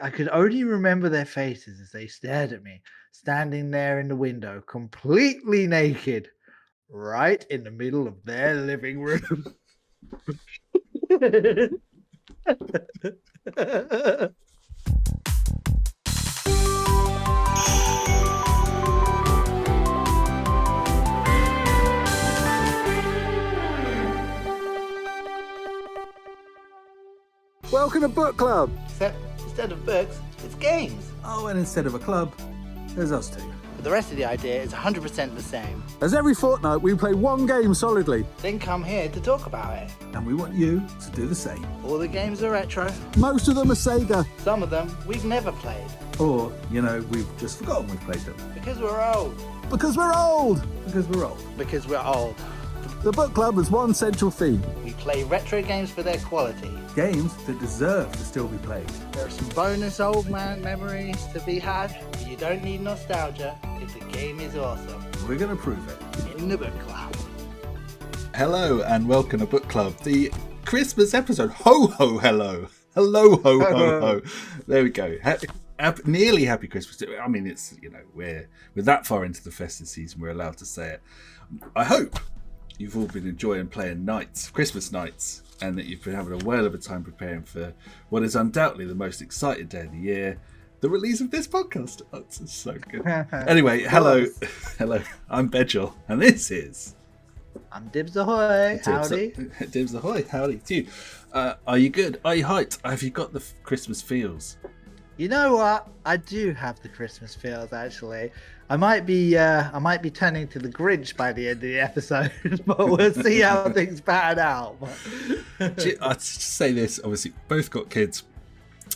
I could only remember their faces as they stared at me, standing there in the window, completely naked, right in the middle of their living room. Welcome to Book Club! Except instead of books, it's games. Oh, and instead of a club, there's us two. But the rest of the idea is 100% the same. As every fortnight, we play one game solidly. Then come here to talk about it. And we want you to do the same. All the games are retro. Most of them are SEGA. Some of them we've never played. Or, we've just forgotten we've played them. Because we're old. Because we're old! Because we're old. Because we're old. The Book Club has one central theme. We play retro games for their quality. Games that deserve to still be played. There are some bonus old man memories to be had. But you don't need nostalgia if the game is awesome. We're going to prove it. In the Book Club. Hello and welcome to Book Club, the Christmas episode. Ho ho hello. Hello ho ho ho. There we go. Nearly happy Christmas. I mean, it's, we're that far into the festive season, we're allowed to say it. I hope you've all been enjoying playing Christmas nights, and that you've been having a whale of a time preparing for what is undoubtedly the most exciting day of the year, the release of this podcast. Oh, it's so good. Anyway, hello. I'm Bedgel, and this is... I'm Dibs Ahoy. Howdy. Dibs Ahoy. Howdy to you. Are you good? Are you hyped? Have you got the Christmas feels? You know what? I do have the Christmas feels, actually. I might be turning to the Grinch by the end of the episode, but we'll see how things pan out. I'd say this, obviously, both got kids,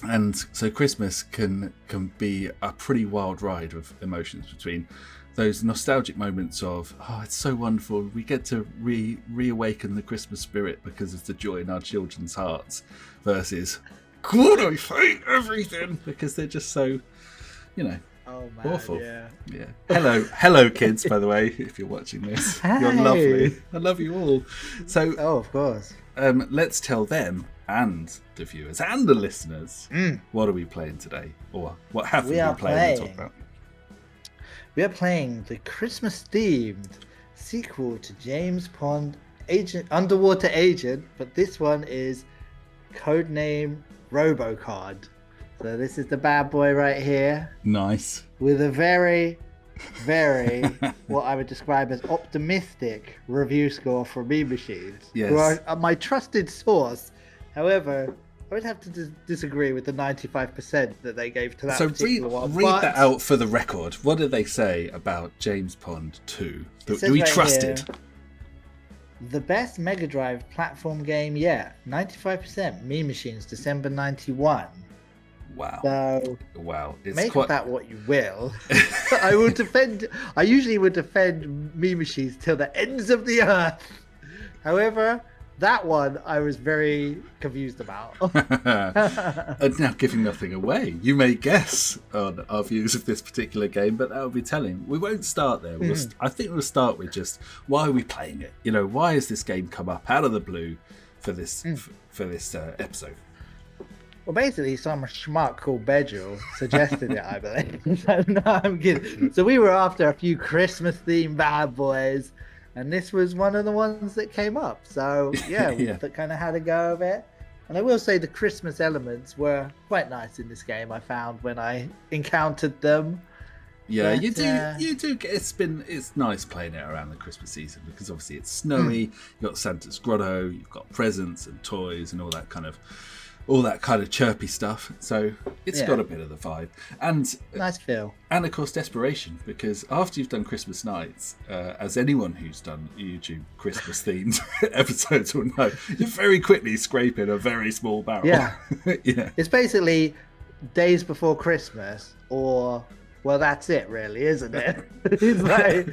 and so Christmas can be a pretty wild ride of emotions between those nostalgic moments of, oh, it's so wonderful, we get to reawaken the Christmas spirit because of the joy in our children's hearts, versus, God, I hate everything, because they're just so, Oh, man, awful. Yeah. Hello, kids. By the way, if you're watching this, you're lovely. I love you all. So, of course. Let's tell them and the viewers and the listeners what are we playing today, or what have we been playing to talk about. We are playing the Christmas-themed sequel to James Bond Underwater Agent, but this one is Codename Robocod. So this is the bad boy right here. Nice. With a very, very, what I would describe as optimistic review score from Meme Machines. Yes. Who are my trusted source. However, I would have to disagree with the 95% that they gave to that particular one. Read that out for the record. What did they say about James Bond 2? Do we right trust here, it? The best Mega Drive platform game yet. 95%. Meme Machines, December 91. Wow. So, It's make of that what you will. I usually would defend Meme Machines till the ends of the earth. However, that one I was very confused about. And now, giving nothing away, you may guess on our views of this particular game, but that will be telling. We won't start there. I think we'll start with just, why are we playing it? Why has this game come up out of the blue for this episode? Well, basically, some schmuck called Bedgel suggested it, I believe. No, I'm kidding. So we were after a few Christmas-themed bad boys, and this was one of the ones that came up. So, yeah, we kind of had a go of it. And I will say the Christmas elements were quite nice in this game, I found, when I encountered them. Yeah, but, you do. It's nice playing it around the Christmas season, because obviously it's snowy, you've got Santa's grotto, you've got presents and toys and all that kind of chirpy stuff, so it's got a bit of the vibe, and nice feel, and of course desperation, because after you've done Christmas nights, as anyone who's done YouTube Christmas themed episodes will know, you're very quickly scraping a very small barrel. Yeah. Yeah, it's basically days before Christmas, or well, that's it really, isn't it? It's like,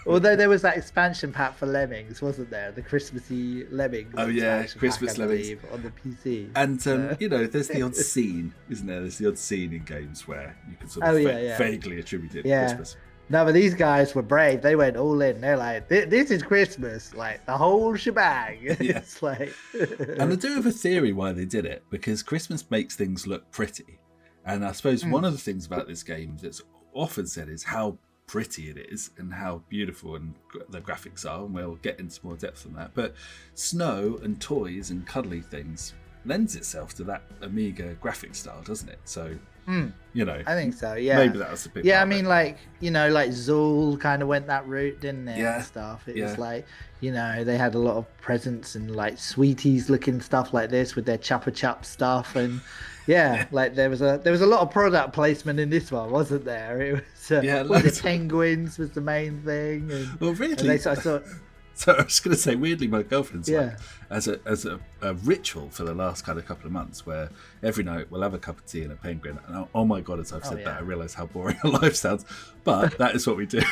although there was that expansion pack for Lemmings, wasn't there? The Christmassy Lemmings. Oh yeah, Christmas pack, Lemmings on the PC. And there's the odd scene, isn't there? There's the odd scene in games where you can sort of vaguely attribute it to Christmas. No, but these guys were brave. They went all in. They're like, this is Christmas, like the whole shebang. Yeah. It's like, and I do have a theory why they did it, because Christmas makes things look pretty. And I suppose one of the things about this game that's often said is how pretty it is and how beautiful and the graphics are, and we'll get into more depth on that. But snow and toys and cuddly things lends itself to that Amiga graphic style, doesn't it? So, you know, I think so. Yeah, maybe that was a bit. Yeah, I mean, like, you know, like Zool kind of went that route, didn't it? Yeah, and stuff. It was like, you know, they had a lot of presents and like sweeties looking stuff like this with their Chupa Chup stuff, and like there was a lot of product placement in this one, wasn't there? It was the penguins was the main thing. And, well, really, and I thought. So I was going to say, weirdly, my girlfriend's like, as a ritual for the last kind of couple of months, where every night we'll have a cup of tea and a penguin. And oh my god, as I've said that, I realise how boring our life sounds, but that is what we do.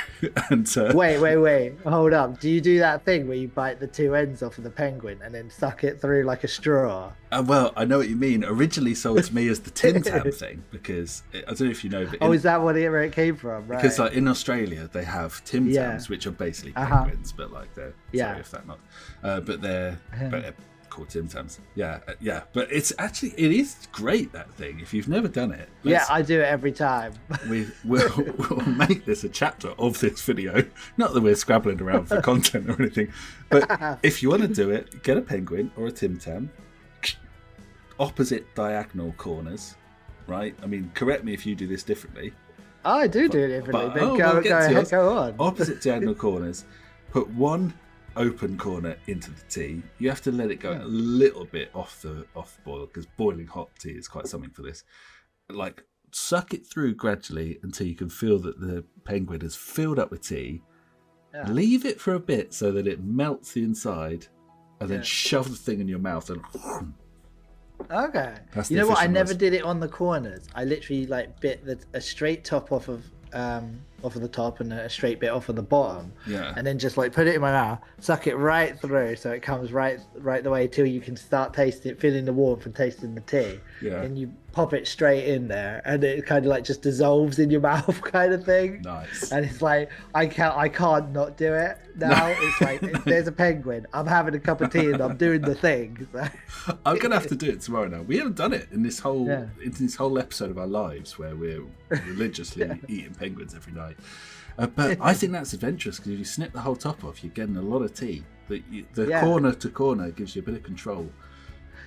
And wait, hold up. Do you do that thing where you bite the two ends off of the penguin and then suck it through like a straw? Well, I know what you mean. Originally sold to me as the Tim Tam thing, because I don't know if you know, but is that where it came from? Right. Because like in Australia they have Tim Tams, which are basically penguins, but like they're sorry if that not, but they're called Tim Tams. But it is great, that thing. If you've never done it, I do it every time. We'll make this a chapter of this video. Not that we're scrabbling around for content or anything, but if you want to do it, get a penguin or a Tim Tam. Opposite diagonal corners, right? I mean, correct me if you do this differently. I do it differently. Go on. Opposite diagonal corners. Put one open corner into the tea. You have to let it go a little bit off the boil, because boiling hot tea is quite something for this. Like, suck it through gradually until you can feel that the penguin has filled up with tea. Yeah. Leave it for a bit so that it melts the inside, and then shove the thing in your mouth and. Okay. You know what? I never did it on the corners. I literally like bit a straight top off of the top and a straight bit off of the bottom. Yeah. And then just like put it in my mouth, suck it right through so it comes right the way till you can start tasting, feeling the warmth and tasting the tea. Yeah. And you pop it straight in there, and it kind of like just dissolves in your mouth, kind of thing. Nice. And it's like I can't not do it now. It's like if there's a penguin, I'm having a cup of tea and I'm doing the thing. So. I'm gonna have to do it tomorrow now. We haven't done it in this whole episode of our lives where we're religiously eating penguins every night. But I think that's adventurous, because if you snip the whole top off, you're getting a lot of tea. The corner to corner gives you a bit of control.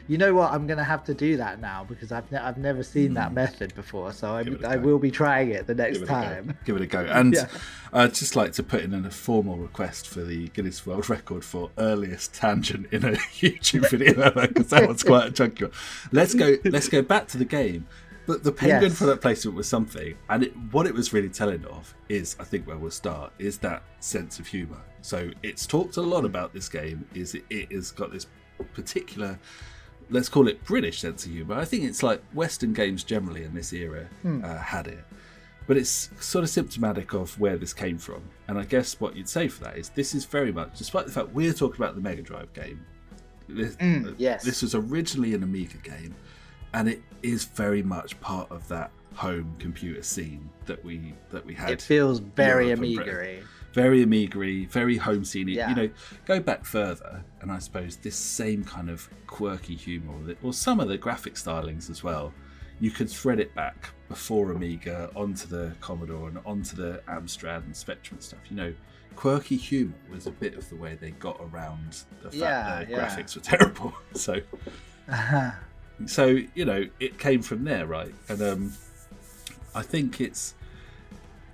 You know what? I'm going to have to do that now, because I've never seen that method before. So I will be trying it the next time. Give it a go. And I'd just like to put in a formal request for the Guinness World Record for earliest tangent in a YouTube video ever, because that one's quite a chunky one. Let's go back to the game. But the penguin product placement was something, and what it was really telling of is, I think where we'll start, is that sense of humour. So it's talked a lot about this game, is it has got this particular, let's call it British sense of humour. I think it's like Western games generally in this era had it. But it's sort of symptomatic of where this came from. And I guess what you'd say for that is this is very much, despite the fact we're talking about the Mega Drive game, this was originally an Amiga game. And it is very much part of that home computer scene that we had. It feels very Amiga-y. Very Amiga-y, very home scene-y. Yeah. You know, go back further, and I suppose this same kind of quirky humour, or some of the graphic stylings as well, you could thread it back before Amiga onto the Commodore and onto the Amstrad and Spectrum and stuff. You know, quirky humour was a bit of the way they got around the fact that graphics were terrible. So, you know, it came from there, right? And I think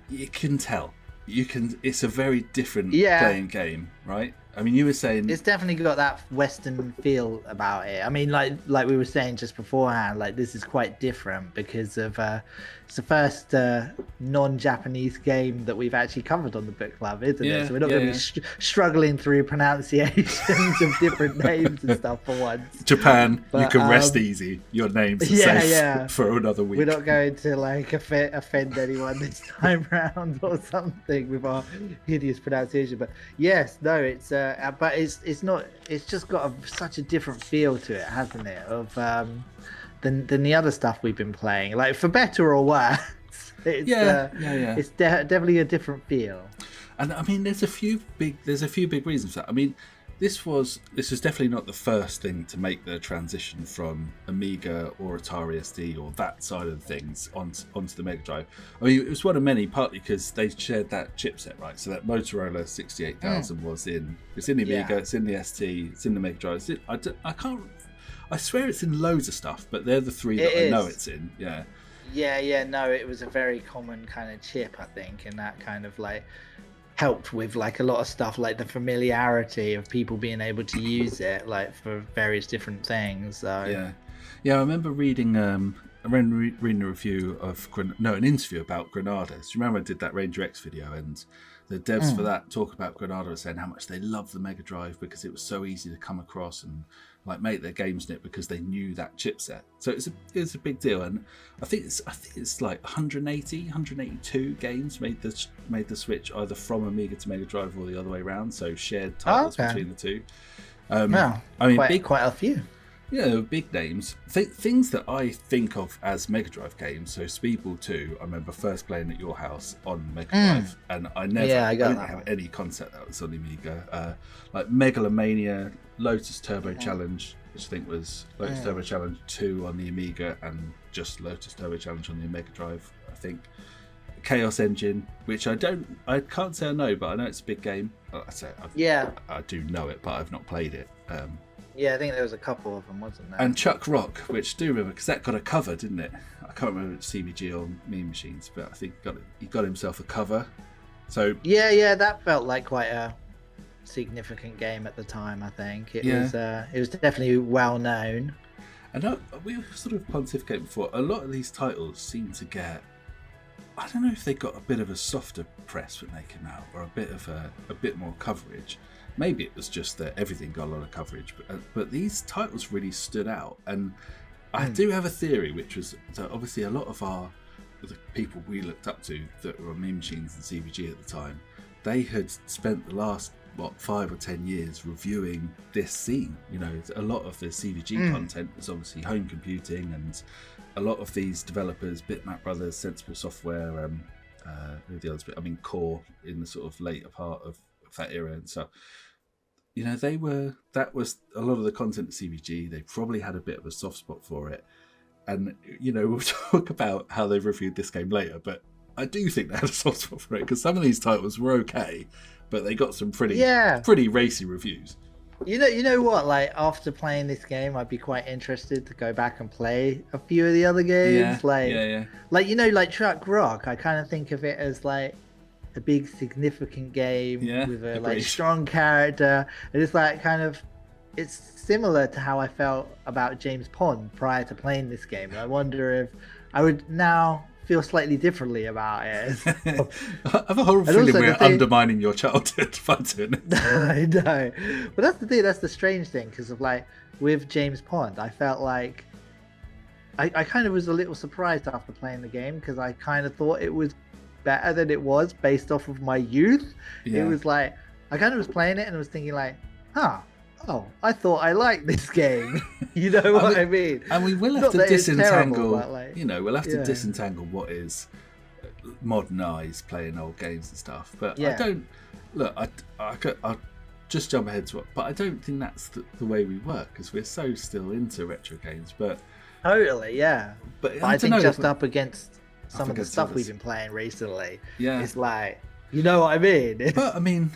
you can tell. It's a very different playing game, right? I mean, you were saying it's definitely got that Western feel about it. I mean, like we were saying just beforehand, like this is quite different because of it's the first non-Japanese game that we've actually covered on the book club, isn't it? So we're not going to be struggling through pronunciations of different names and stuff for once. Japan, but, you can rest easy. Your name's safe for another week. We're not going to like offend anyone this time round or something with our hideous pronunciation. But yes, no, it's but it's not. It's just got such a different feel to it, hasn't it? Of than the other stuff we've been playing, like for better or worse. It's definitely a different feel. And I mean, there's a few big reasons for that. I mean, this was definitely not the first thing to make the transition from Amiga or Atari ST or that side of things onto the Mega Drive. I mean, it was one of many, partly because they shared that chipset, right? So that Motorola 68000 was in. It's in the Amiga, it's in the ST, it's in the Mega Drive. I swear it's in loads of stuff, but they're the three that I know it's in. Yeah. Yeah, no, it was a very common kind of chip, I think, and that kind of like helped with like a lot of stuff, like the familiarity of people being able to use it like for various different things. So yeah, I remember reading reading a review of an interview about Granada. So you remember I did that Ranger X video, and the devs for that talk about Granada, saying how much they loved the Mega Drive because it was so easy to come across and like make their games in it because they knew that chipset. So it's a big deal, and I think it's like 182 games made the switch either from Amiga to Mega Drive or the other way around. So shared titles between the two. I mean, quite a few. Yeah, they were big names. Things that I think of as Mega Drive games. So Speedball 2, I remember first playing at your house on Mega Drive, and I didn't have any concept that was on the Amiga. Like Megalomania, Lotus Turbo Challenge, which I think was Lotus Turbo Challenge 2 on the Amiga, and just Lotus Turbo Challenge on the Mega Drive, I think. Chaos Engine, which I can't say I know, but I know it's a big game. I do know it, but I've not played it. Yeah, I think there was a couple of them, wasn't there? And Chuck Rock, which I do remember, because that got a cover, didn't it? I can't remember if it's CBG or Mean Machines, but I think he got himself a cover. So yeah, that felt like quite a significant game at the time. I think it was definitely well known. And we were sort of pontificating before. A lot of these titles seem to get, I don't know if they got a bit of a softer press when they came out, or a bit more coverage. Maybe it was just that everything got a lot of coverage, but these titles really stood out. And I do have a theory, which was that obviously a lot of the people we looked up to that were on Mean Machines and CVG at the time, they had spent the last 5 or 10 years reviewing this scene. You know, a lot of the CVG content was obviously home computing, and a lot of these developers, Bitmap Brothers, Sensible Software, who are the others? I mean, Core in the sort of later part of that era and stuff. You know, that was a lot of the content at CVG. They probably had a bit of a soft spot for it. And, you know, we'll talk about how they've reviewed this game later, but I do think they had a soft spot for it, because some of these titles were okay, but they got some pretty racy reviews. You know what? Like, after playing this game, I'd be quite interested to go back and play a few of the other games. Like, you know, like Chuck Rock, I kind of think of it as like a big significant game with a like strong character. And it's like it's similar to how I felt about James Pond prior to playing this game. And I wonder if I would now feel slightly differently about it. I have a horrible feeling we're undermining your childhood by doing it. I know, but that's the thing. That's the strange thing, because of like with James Pond, I felt like I kind of was a little surprised after playing the game, because I kind of thought it was better than it was based off of my youth. It was like I kind of was playing it and I was thinking like, I thought I liked this game. You know what I mean? And we will have to disentangle, we'll have to disentangle what is modernized playing old games and stuff. But I don't look. I'll just jump ahead to it. But I don't think that's the way we work, because we're so still into retro games. But totally, yeah. But I think just up against some of the stuff we've been playing recently, it's like, you know what I mean? But I mean,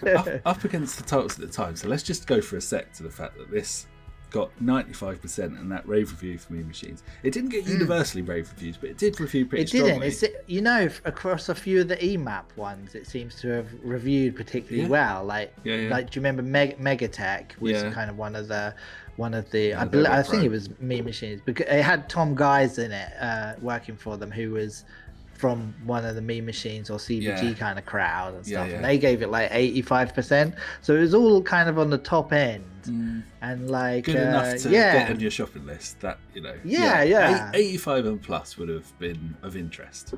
up against the titles at the time. So let's just go for a sec to the fact that this got 95% and that rave review for Mean Machines. It didn't get universally rave reviews, but it did review pretty strongly. It didn't. You know, across a few of the EMAP ones, it seems to have reviewed particularly well. Like, do you remember Megatech was kind of one of the. I think it was Mean Machines, because it had Tom Guys in it, working for them, who was from one of the Mean Machines or CBG kind of crowd and stuff, and they gave it like 85%. So it was all kind of on the top end, and like good enough to get on your shopping list. That 85 and plus would have been of interest.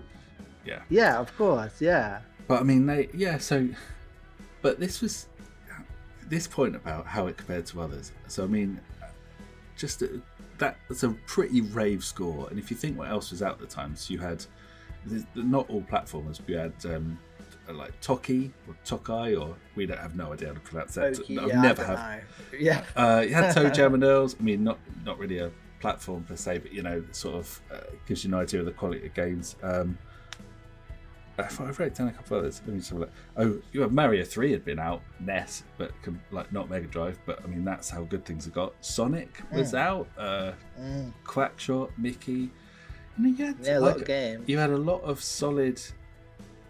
Yeah, of course, yeah. But I mean, but this was this point about how it compared to others. So I mean, just that's a pretty rave score. And if you think what else was out at the time, so you had not all platformers. We had like Toki or Tokai, or we don't have no idea how to pronounce that. Okie, I've yeah, never I don't have. know. Yeah. You had Toe Jam and Earls. I mean, not really a platform per se, but you know, sort of gives you an idea of the quality of games. If I wrote down a couple of others, let me just have a look. Oh, you have Mario 3 had been out, NES, but like not Mega Drive. But I mean, that's how good things have got. Sonic was out. Quackshot, Mickey. I mean, A lot of games. You had a lot of solid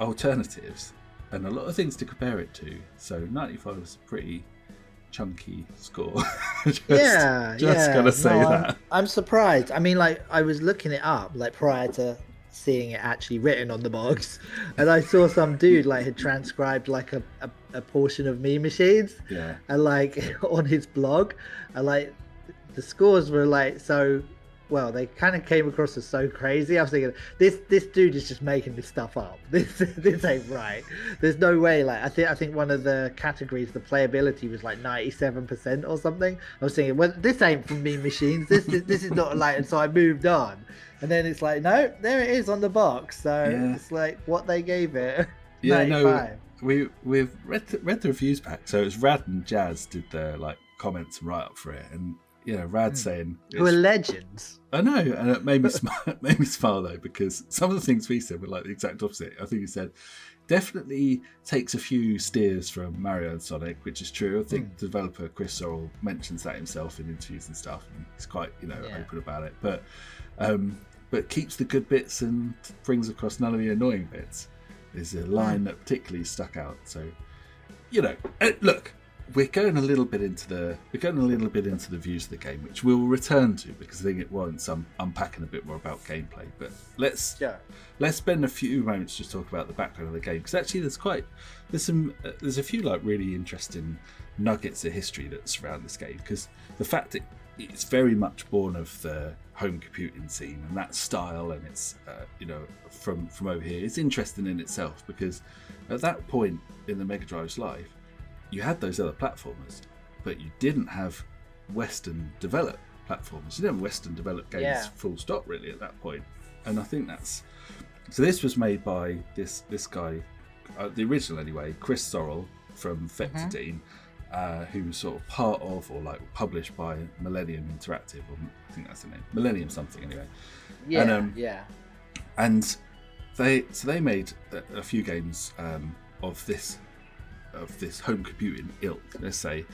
alternatives and a lot of things to compare it to. So 95 was a pretty chunky score. just gotta say that. I'm surprised. I mean, like, I was looking it up like prior to seeing it actually written on the box, and I saw some dude like had transcribed like a portion of Meme Machines, and like on his blog, and like the scores were like so. Well, they kind of came across as so crazy. I was thinking, this dude is just making this stuff up. This ain't right. There's no way. Like, I think one of the categories, the playability was like 97% or something. I was thinking, well, this ain't from Meme Machines. This is not like. And so I moved on, and then it's like, no, there it is on the box. So it's like what they gave it. Yeah, 95. no, we've read the reviews back. So it was Rad and Jazz did the like comments and write up for it, and. Rad saying who are legends. I know, and it made me smile. It made me smile though, because some of the things we said were like the exact opposite. I think he said definitely takes a few steers from Mario and Sonic, which is true. I think developer Chris Sorrell mentions that himself in interviews and stuff, and he's quite open about it. But keeps the good bits and brings across none of the annoying bits. There's a line that particularly stuck out. So look. We're going a little bit into the views of the game, which we'll return to because I think it warrants unpacking a bit more about gameplay. But let's spend a few moments just talk about the background of the game, because actually there's a few like really interesting nuggets of history that surround this game, because the fact that it's very much born of the home computing scene and that style, and it's from over here is interesting in itself, because at that point in the Mega Drive's life, you had those other platformers, but you didn't have Western developed platformers. You didn't have Western developed games full stop really at that point. And I think so this was made by this guy, the original anyway, Chris Sorrell from Festive, who was sort of part of or like published by Millennium Interactive, or I think that's the name, Millennium something anyway. And they made a few games of this home computing ilk, let's say,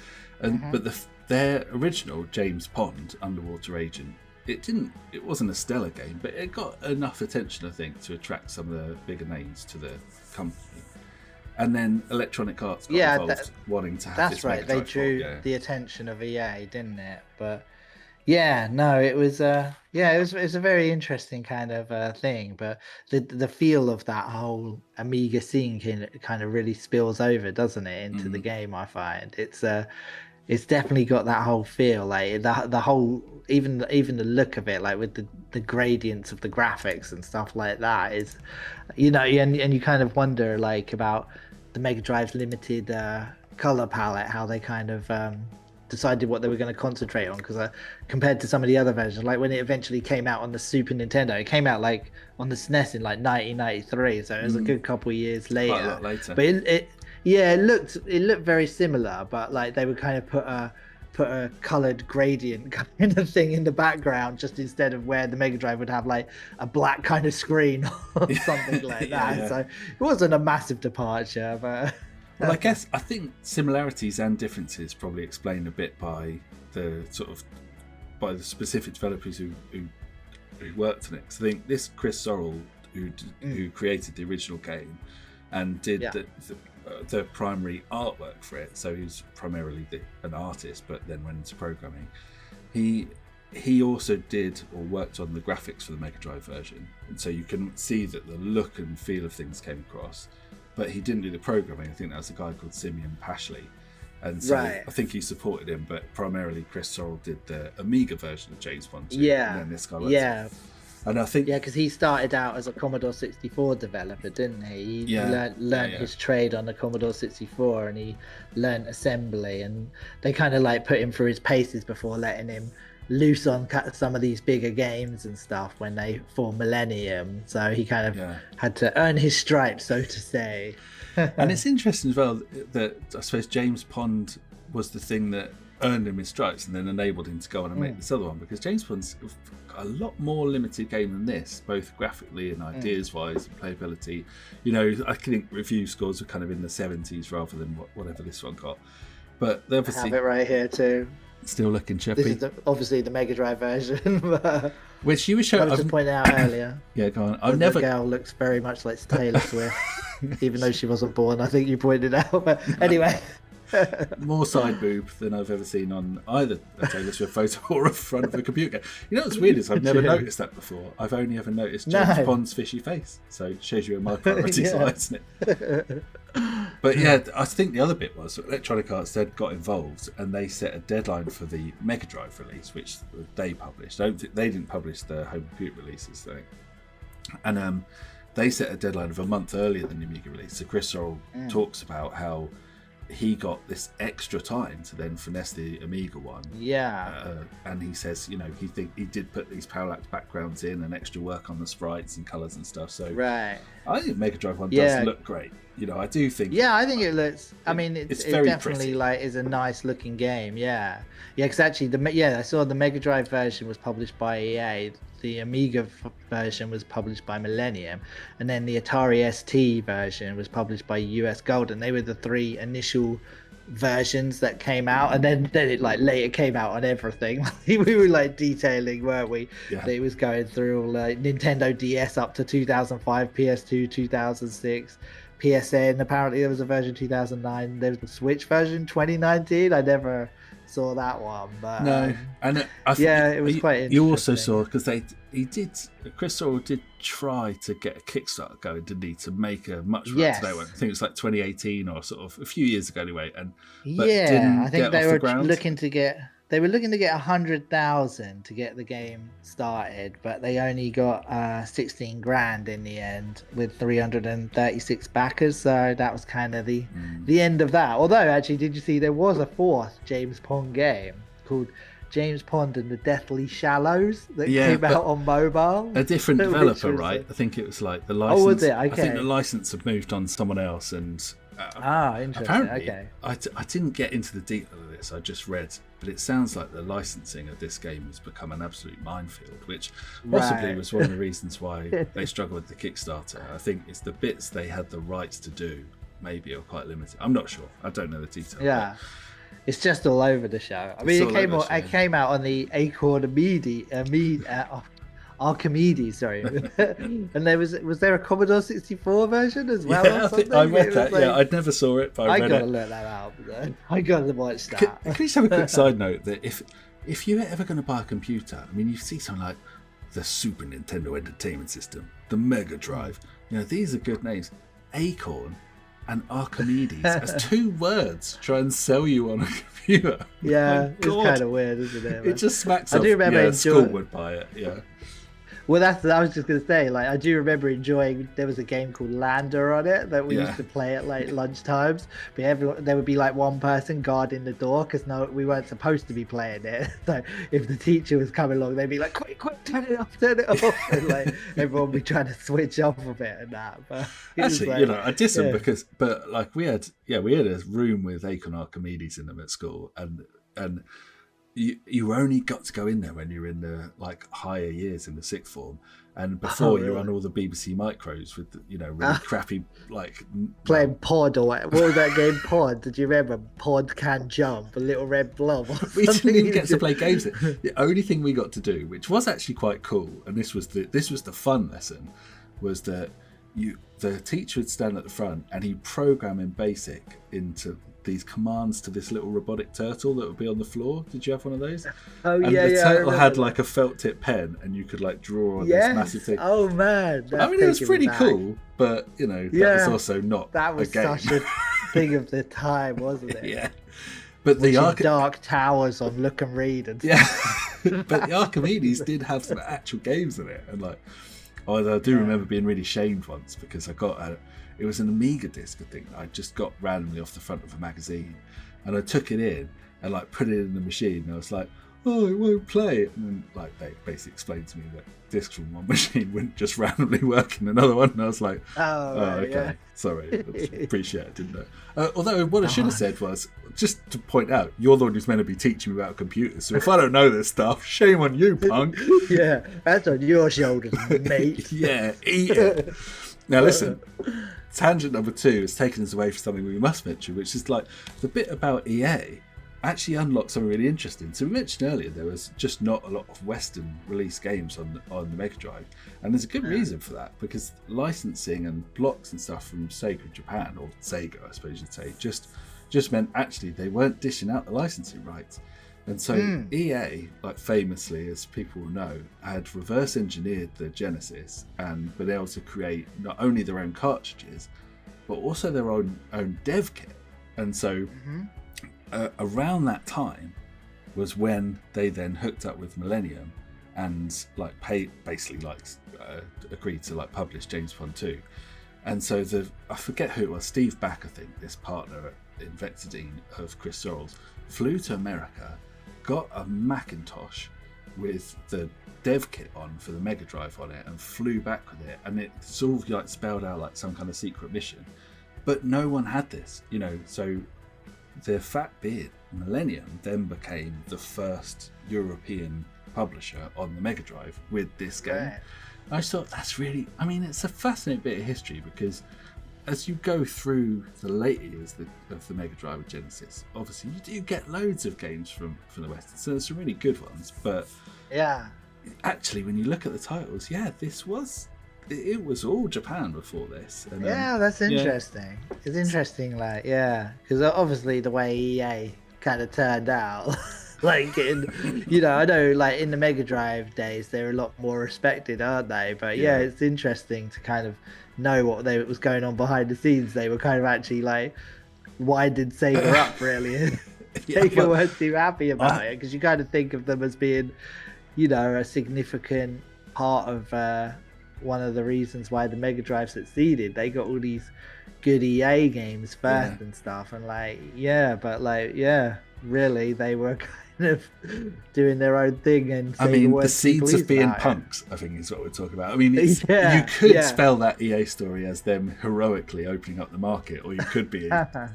but their original James Pond Underwater Agent, it wasn't a stellar game, but it got enough attention, I think, to attract some of the bigger names to the company. And then Electronic Arts got involved, wanting to have that's this right. Mega They Drive drew port, the attention of EA, didn't it? But it was it was a very interesting kind of thing. But the feel of that whole Amiga scene kind of really spills over, doesn't it, into the game? I find it's definitely got that whole feel, like the whole even the look of it, like with the gradients of the graphics and stuff like that is, and you kind of wonder like about the Mega Drive's limited color palette, how they kind of decided what they were going to concentrate on, because compared to some of the other versions, like when it eventually came out on the Super Nintendo, it came out like on the SNES in like 1993, so it was a good couple of years later. Quite a lot later. But it looked very similar, but like they would kind of put a colored gradient kind of thing in the background, just instead of where the Mega Drive would have like a black kind of screen or something like that. So it wasn't a massive departure, but well, I think similarities and differences probably explained a bit by the specific developers who worked on it. So I think this Chris Sorrell, who created the original game and did the primary artwork for it, so he's primarily an artist, but then went into programming. He also did or worked on the graphics for the Mega Drive version, and so you can see that the look and feel of things came across. But he didn't do the programming. I think that was a guy called Simeon Pashley. And so I think he supported him, but primarily Chris Sorrell did the Amiga version of James Bond 2. And then this guy and I think because he started out as a Commodore 64 developer, didn't he? He learned his trade on the Commodore 64, and he learned assembly, and they kind of like put him through his paces before letting him loose on some of these bigger games and stuff when they for Millennium. So he kind of had to earn his stripes, so to say. And it's interesting as well that I suppose James Pond was the thing that earned him his stripes and then enabled him to go on and make this other one, because James Pond's got a lot more limited game than this, both graphically and ideas wise and playability. You know, I think review scores were kind of in the 70s rather than whatever this one got, but they obviously have it right here too. Still looking chippy. This is obviously the Mega Drive version, but which you were showing. I was just pointing out earlier. Yeah, go on. The girl looks very much like Taylor Swift, even though she wasn't born. I think you pointed out. But anyway, more side boob than I've ever seen on either a Taylor Swift photo or a front of a computer game. You know what's weird is I've never noticed that before. I've only ever noticed James Pond's fishy face. So it shows you where my priorities lie, isn't it? But yeah, I think the other bit was Electronic Arts then got involved and they set a deadline for the Mega Drive release, which they published. I don't think they didn't publish the home computer releases thing. And they set a deadline of a month earlier than the Amiga release. So Chris Sorrell talks about how he got this extra time to then finesse the Amiga one. And he says, you know, he did put these parallax backgrounds in and extra work on the sprites and colours and stuff. So I think Mega Drive one does look great. You know, I do think. Yeah, I think it looks. I mean, it definitely pretty. Like is a nice looking game. Yeah, because actually I saw the Mega Drive version was published by EA. The Amiga version was published by Millennium, and then the Atari ST version was published by US Gold, and they were the three initial versions that came out, and then it like later came out on everything. We were like detailing, weren't we? That it was going through like Nintendo DS up to 2005, PS2 2006, PSN. Apparently there was a version 2009. There was the Switch version 2019. I never saw that one, but no. And it was quite interesting. You also saw because Chris Sorrell did try to get a Kickstarter going, didn't he, to make a much today one. I think it was like 2018 or sort of a few years ago anyway. And I think they were looking to get 100,000 to get the game started, but they only got 16 grand in the end with 336 backers. So that was kind of the end of that. Although actually, did you see there was a fourth James Pond game called James Pond and the Deathly Shallows that came out on mobile? A different developer, right? I think it was like the license. Oh, was it? Okay. I think the license had moved on to someone else, and interesting. Apparently, okay. I didn't get into the detail of this. I just read, but it sounds like the licensing of this game has become an absolute minefield, which possibly was one of the reasons why they struggled with the Kickstarter. I think it's the bits they had the rights to do maybe are quite limited. I'm not sure. I don't know the detail. Yeah. It's just all over the show. I mean, it came out on the Acorn Archimedes, sorry. And was there a Commodore 64 version as well? Yeah, I read that. Like, I never saw it, but I read it. I gotta look that out. I gotta watch that. Can you just have a quick side note that if you're ever going to buy a computer, I mean, you see something like the Super Nintendo Entertainment System, the Mega Drive. You know, these are good names. Acorn and Archimedes as two words try and sell you on a computer. Yeah, it's kind of weird, isn't it? It just smacks of, school would buy it, yeah. Well, I was just going to say, like, I do remember enjoying, there was a game called Lander on it that we used to play at, like, lunchtimes. But there would be, like, one person guarding the door because we weren't supposed to be playing it. So if the teacher was coming along, they'd be like, quick, turn it off. And, like, everyone would be trying to switch off of it and that. But actually, like, I diss them because, but, like, we had a room with Acorn Archimedes in them at school. And you only got to go in there when you're in the like higher years in the sixth form, and before you're on all the BBC micros with really crappy like playing Pod or what was that game? Pod? Did you remember Pod Can Jump? A Little Red Blob. We didn't even get to play games. The only thing we got to do, which was actually quite cool, and this was the fun lesson, was that the teacher would stand at the front and he'd program in BASIC into these commands to this little robotic turtle that would be on the floor. Did you have one of those? Oh, and the turtle had like a felt tip pen and you could like draw on this massive thing. Oh man, I mean, it was pretty cool, but that was also not that was a game. Such a thing of the time, wasn't it? Yeah, but the Dark Towers on Look and Read and but the Archimedes did have some actual games in it, and like I do remember being really shamed once because I got it was an Amiga disc, I think. I just got randomly off the front of a magazine, and I took it in and like put it in the machine. And I was like, oh, it won't play. And then, like, they basically explained to me that discs from one machine wouldn't just randomly work in another one. And I was like, Oh, right, okay, yeah. sorry. Appreciate it, didn't know. Although what I should have said was, just to point out, you're the one who's meant to be teaching me about computers. So if I don't know this stuff, shame on you, punk. Yeah, that's on your shoulders, mate. Yeah, eat it. Now listen, tangent number 2 has taken us away from something we must mention, which is like the bit about EA actually unlocked something really interesting. So we mentioned earlier there was just not a lot of Western release games on the Mega Drive, and there's a good reason for that, because licensing and blocks and stuff from Sega Japan, or Sega I suppose you'd say, just meant actually they weren't dishing out the licensing rights. And so EA, like famously, as people will know, had reverse engineered the Genesis and been able to create not only their own cartridges, but also their own dev kit. And so around that time was when they then hooked up with Millennium and like agreed to like publish James Bond 2. And so I forget who it was, Steve Back, I think, this partner in Vectadine of Chris Sorrells, flew to America, got a Macintosh with the dev kit on for the Mega Drive on it, and flew back with it, and it sort of like spelled out like some kind of secret mission. But no one had this, you know, so the fact being, Millennium then became the first European publisher on the Mega Drive with this game. Right. I just thought that's really, I mean, it's a fascinating bit of history, because as you go through the later years of the Mega Drive with Genesis, obviously you do get loads of games from the West, so there's some really good ones, but Yeah. actually when you look at the titles, it was all Japan before this. And Yeah, that's interesting. It's interesting, like, because obviously the way EA kind of turned out, like, I know, like, in the Mega Drive days, they're a lot more respected, aren't they? But yeah, it's interesting to kind of know what was going on behind the scenes. They were kind of actually, like, winding Sega up, really. Sega weren't too happy about it, because you kind of think of them as being, a significant part of one of the reasons why the Mega Drive succeeded. They got all these good EA games first and stuff, and really they were kind of doing their own thing. And I mean, the seeds of being punks, I think, is what we're talking about. I mean, you could spell that EA story as them heroically opening up the market, or you could be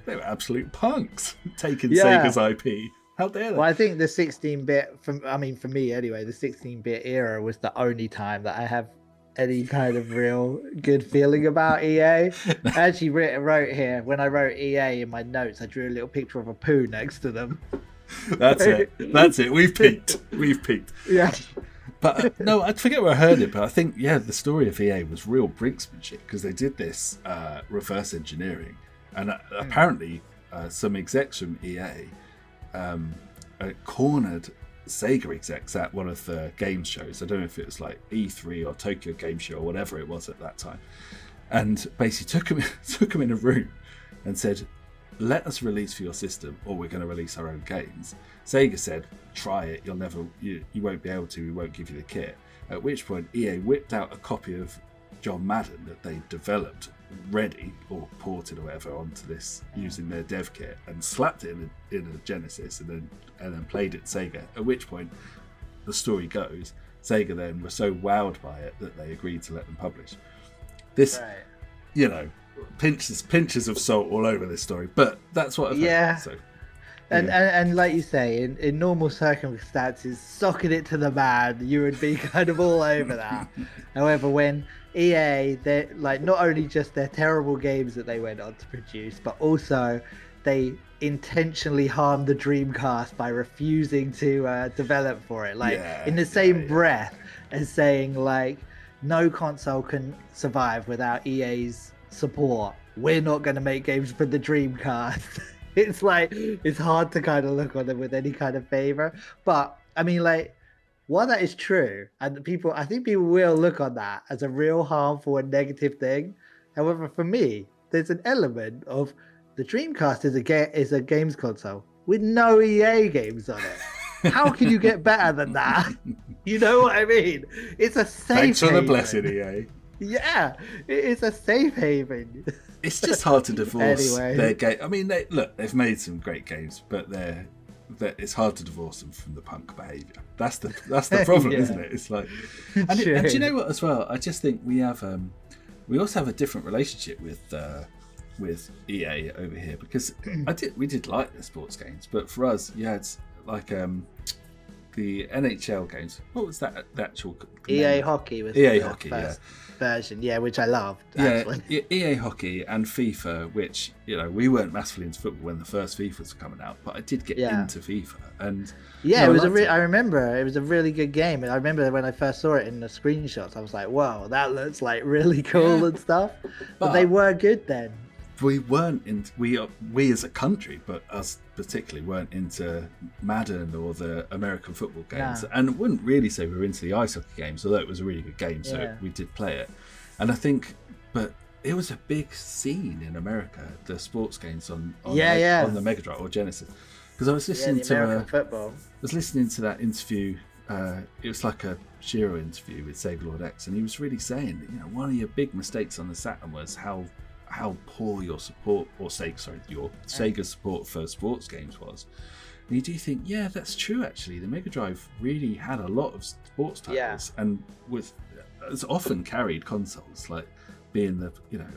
they were absolute punks taking Sega's IP. How dare they? Well, I think the 16-bit, for me anyway, the 16-bit era was the only time that I have any kind of real good feeling about EA. I actually wrote here, when I wrote EA in my notes, I drew a little picture of a poo next to them. That's it. We've peaked. Yeah. But no, I forget where I heard it, but I think, the story of EA was real brinksmanship, because they did this reverse engineering, and apparently some execs from EA cornered Sega execs at one of the game shows. I don't know if it was like E3 or Tokyo Game Show or whatever it was at that time, and basically took him in a room and said, let us release for your system, or we're going to release our own games. Sega said, try it, you won't be able to, we won't give you the kit. At which point EA whipped out a copy of John Madden that they developed ready, or ported or whatever, onto this using their dev kit, and slapped it in a Genesis, and then played it Sega. At which point, the story goes, Sega then were so wowed by it that they agreed to let them publish. This, pinches of salt all over this story, but that's what I've heard. So, and like you say, in normal circumstances, socking it to the man, you would be kind of all over that. However, when EA, they're like, not only just their terrible games that they went on to produce, but also they intentionally harmed the Dreamcast by refusing to develop for it. Like, in the same breath as saying, like, no console can survive without EA's support, we're not going to make games for the Dreamcast. It's like, it's hard to kind of look on them with any kind of favor. But I mean, like, while that is true, and I think people will look on that as a real harmful and negative thing. However, for me, there's an element of the Dreamcast is a games console with no EA games on it. How can you get better than that? You know what I mean? It's a safe Thanks for the haven. blessing, EA. Yeah, it's a safe haven. It's just hard to divorce Anyway. their game. I mean, they've made some great games, but that it's hard to divorce them from the punk behaviour. That's the problem, Yeah. isn't it? It's like, and do you know what as well? I just think we also have a different relationship with EA over here, because we did like the sports games, but for us, you had like the NHL games. What was that? The actual EA name? Hockey was EA the Hockey, first version, which I loved. Actually. Yeah, EA Hockey and FIFA, which we weren't massively into football when the first FIFA was coming out, but I did get into FIFA, and it was I remember it was a really good game. And I remember when I first saw it in the screenshots, I was like, "Wow, that looks like really cool and stuff." But they were good then. We weren't into we as a country, but us particularly, weren't into Madden or the American football games, and wouldn't really say we were into the ice hockey games, although it was a really good game, so we did play it. And I think, but it was a big scene in America, the sports games on the Mega Drive or Genesis, because I was listening to football. I was listening to that interview. It was like a Shiro interview with Sega Lord X, and he was really saying that one of your big mistakes on the Saturn was how poor your support, or your Sega support for sports games was. And you do think, that's true actually. The Mega Drive really had a lot of sports titles, and has often carried consoles, like being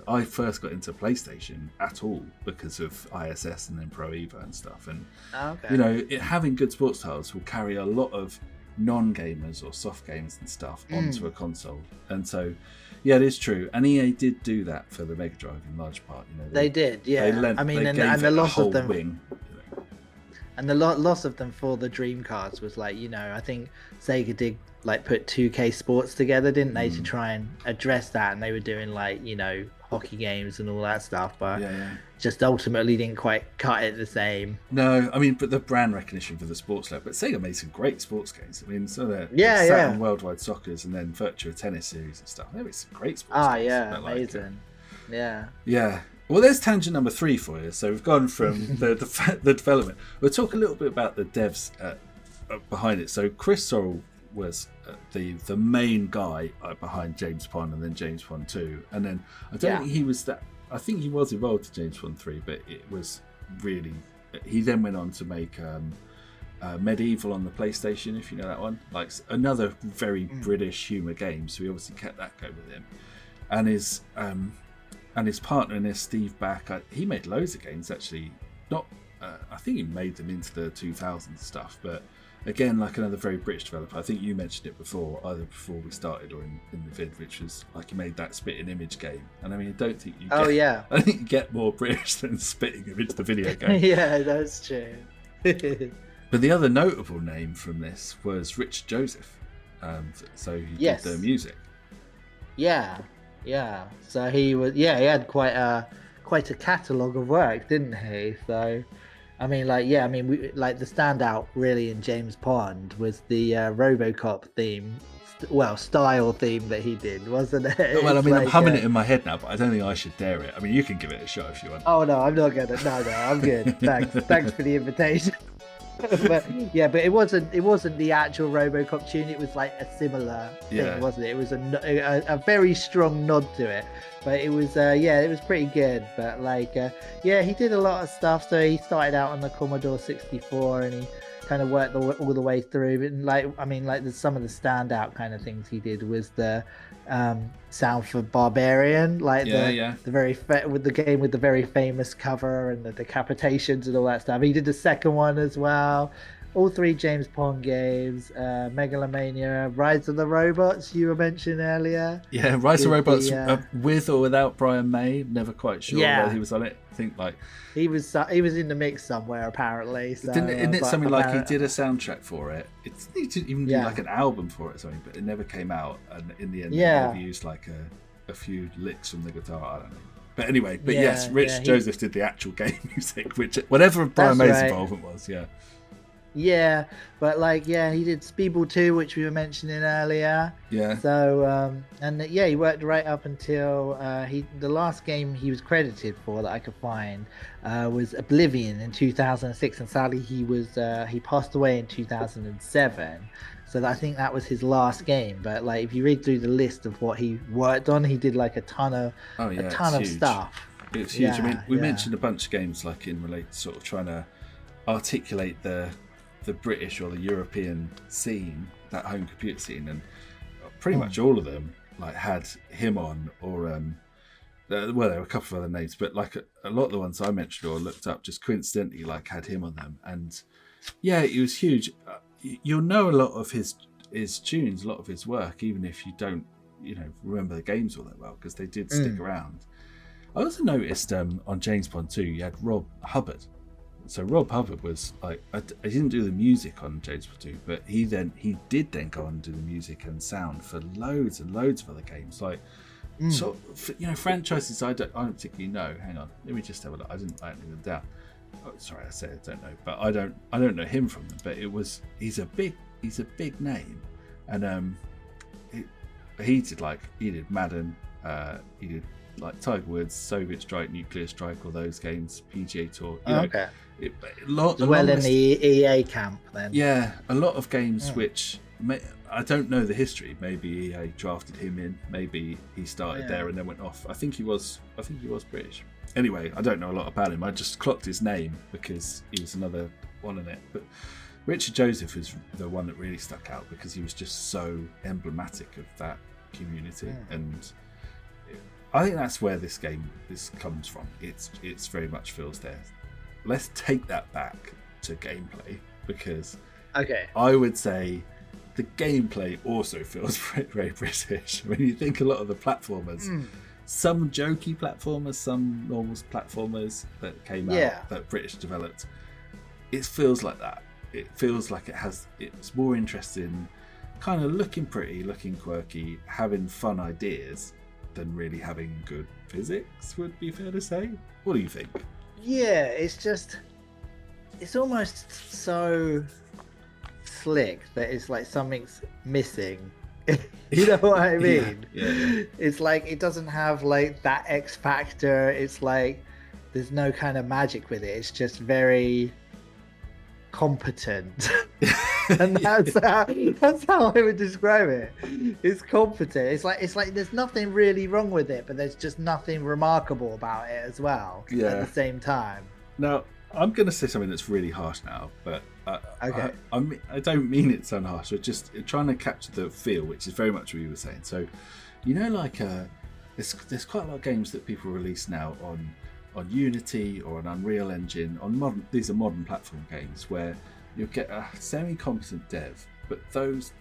I first got into PlayStation at all because of ISS and then Pro Evo and stuff, and having good sports titles will carry a lot of non-gamers or soft games and stuff onto a console. And so it is true, and EA did do that for the Mega Drive in large part. They did, they gave the it loss a whole of them wing. And the loss of them for the Dreamcast was like, I think Sega did like put 2K Sports together, didn't they, to try and address that, and they were doing like hockey games and all that stuff, but just ultimately didn't quite cut it the same. No, I mean, but the brand recognition for the sports level. But Sega made some great sports games. I mean, so the Saturn Worldwide Soccers and then Virtua Tennis series and stuff. They made some great sports games. Amazing. Yeah. Well, there's tangent number 3 for you. So we've gone from the development. We'll talk a little bit about the devs behind it. So Chris Sorrell was the main guy behind James Pond and then James Pond 2. And then I don't think he was that. I think he was involved in James Pond 3, but it was really. He then went on to make Medieval on the PlayStation, if you know that one. Like another very British humour game. So he obviously kept that going with him. And his partner in this, Steve Back, he made loads of games actually. Not, I think he made them into the 2000s stuff, but again, like another very British developer. I think you mentioned it before, either before we started or in the vid, which was like he made that Spitting Image game. And I mean, I don't think you get more British than Spitting Image, the video game. Yeah, that's true. But the other notable name from this was Rich Joseph. So he did the music. Yeah. So he was. He had quite a catalogue of work, didn't he? So, I mean, we, like the standout really in James Pond was the Robocop theme, style theme that he did, wasn't it? Well, I mean, I'm humming it in my head now, but I don't think I should dare it. I mean, you can give it a shot if you want. Oh no, I'm not gonna. No, I'm good. Thanks for the invitation. but it wasn't the actual Robocop tune. It was like a similar thing, wasn't it? It was a very strong nod to it, but it was it was pretty good. But he did a lot of stuff. So he started out on the Commodore 64 and he kind of worked all the way through. And some of the standout kind of things he did was the sound for Barbarian, the very with the game with the very famous cover and the decapitations and all that stuff. He did the second one as well. All 3 James Pond games, Megalomania, Rise of the Robots you were mentioning earlier. Yeah, Rise of the Robots with or without Brian May. Never quite sure whether he was on it. I think he was in the mix somewhere apparently. So, isn't it something like he did a soundtrack for it? He didn't even do like an album for it or something, but it never came out. And in the end, he maybe used like a few licks from the guitar. I don't know. But anyway, yes, Rich Joseph did the actual game music, which whatever Brian May's involvement was. Yeah, but he did Speedball 2, which we were mentioning earlier. Yeah. So he worked right up until the last game he was credited for that I could find was Oblivion in 2006, and sadly he passed away in 2007. So I think that was his last game. But if you read through the list of what he worked on, he did a ton of stuff. It was huge. I mean, we mentioned a bunch of games in relate sort of trying to articulate the the British or the European scene, that home computer scene, and pretty much all of them like had him on, or well, there were a couple of other names, but like a lot of the ones I mentioned or looked up just coincidentally like had him on them. And yeah, it was huge. You'll know a lot of his tunes, a lot of his work, even if you don't, remember the games all that well, because they did stick around. I also noticed on James Bond 2, you had Rob Hubbard. So Rob Hubbard was like, I didn't do the music on James Bond 2, but he did then go on and do the music and sound for loads and loads of other games, like franchises I don't particularly know. Hang on, let me just have a look. I didn't write them down. Oh, sorry, I said I don't know, but I don't know him from them. But he's a big name, and he did Madden, he did like Tiger Woods, Soviet Strike, Nuclear Strike, all those games, PGA Tour. Okay. In the EA camp then. Yeah, a lot of games which I don't know the history. Maybe EA drafted him in. Maybe he started there and then went off. I think he was British. Anyway, I don't know a lot about him. I just clocked his name because he was another one in it. But Richard Joseph is the one that really stuck out because he was just so emblematic of that community, and I think that's where this comes from. It's very much feels there. Let's take that back to gameplay, because I would say the gameplay also feels very, very British. When you think a lot of the platformers, some jokey platformers, some normal platformers that came out that British developed, it feels like that. It feels like it's more interesting, kind of looking pretty, looking quirky, having fun ideas than really having good physics, would be fair to say. What do you think? Yeah, it's almost so slick that it's like something's missing. You know what I mean? Yeah. It's like it doesn't have like that X factor. It's like there's no kind of magic with it. It's just very competent. And that's how I would describe it. It's competent. It's like there's nothing really wrong with it, but there's just nothing remarkable about it as well. Yeah. At the same time. Now, I'm going to say something that's really harsh now, but Okay. I don't mean it so harsh. We're just trying to capture the feel, which is very much what you were saying. So, like there's quite a lot of games that people release now on Unity or on Unreal Engine. These are modern platform games where you'll get a semi-competent dev, but those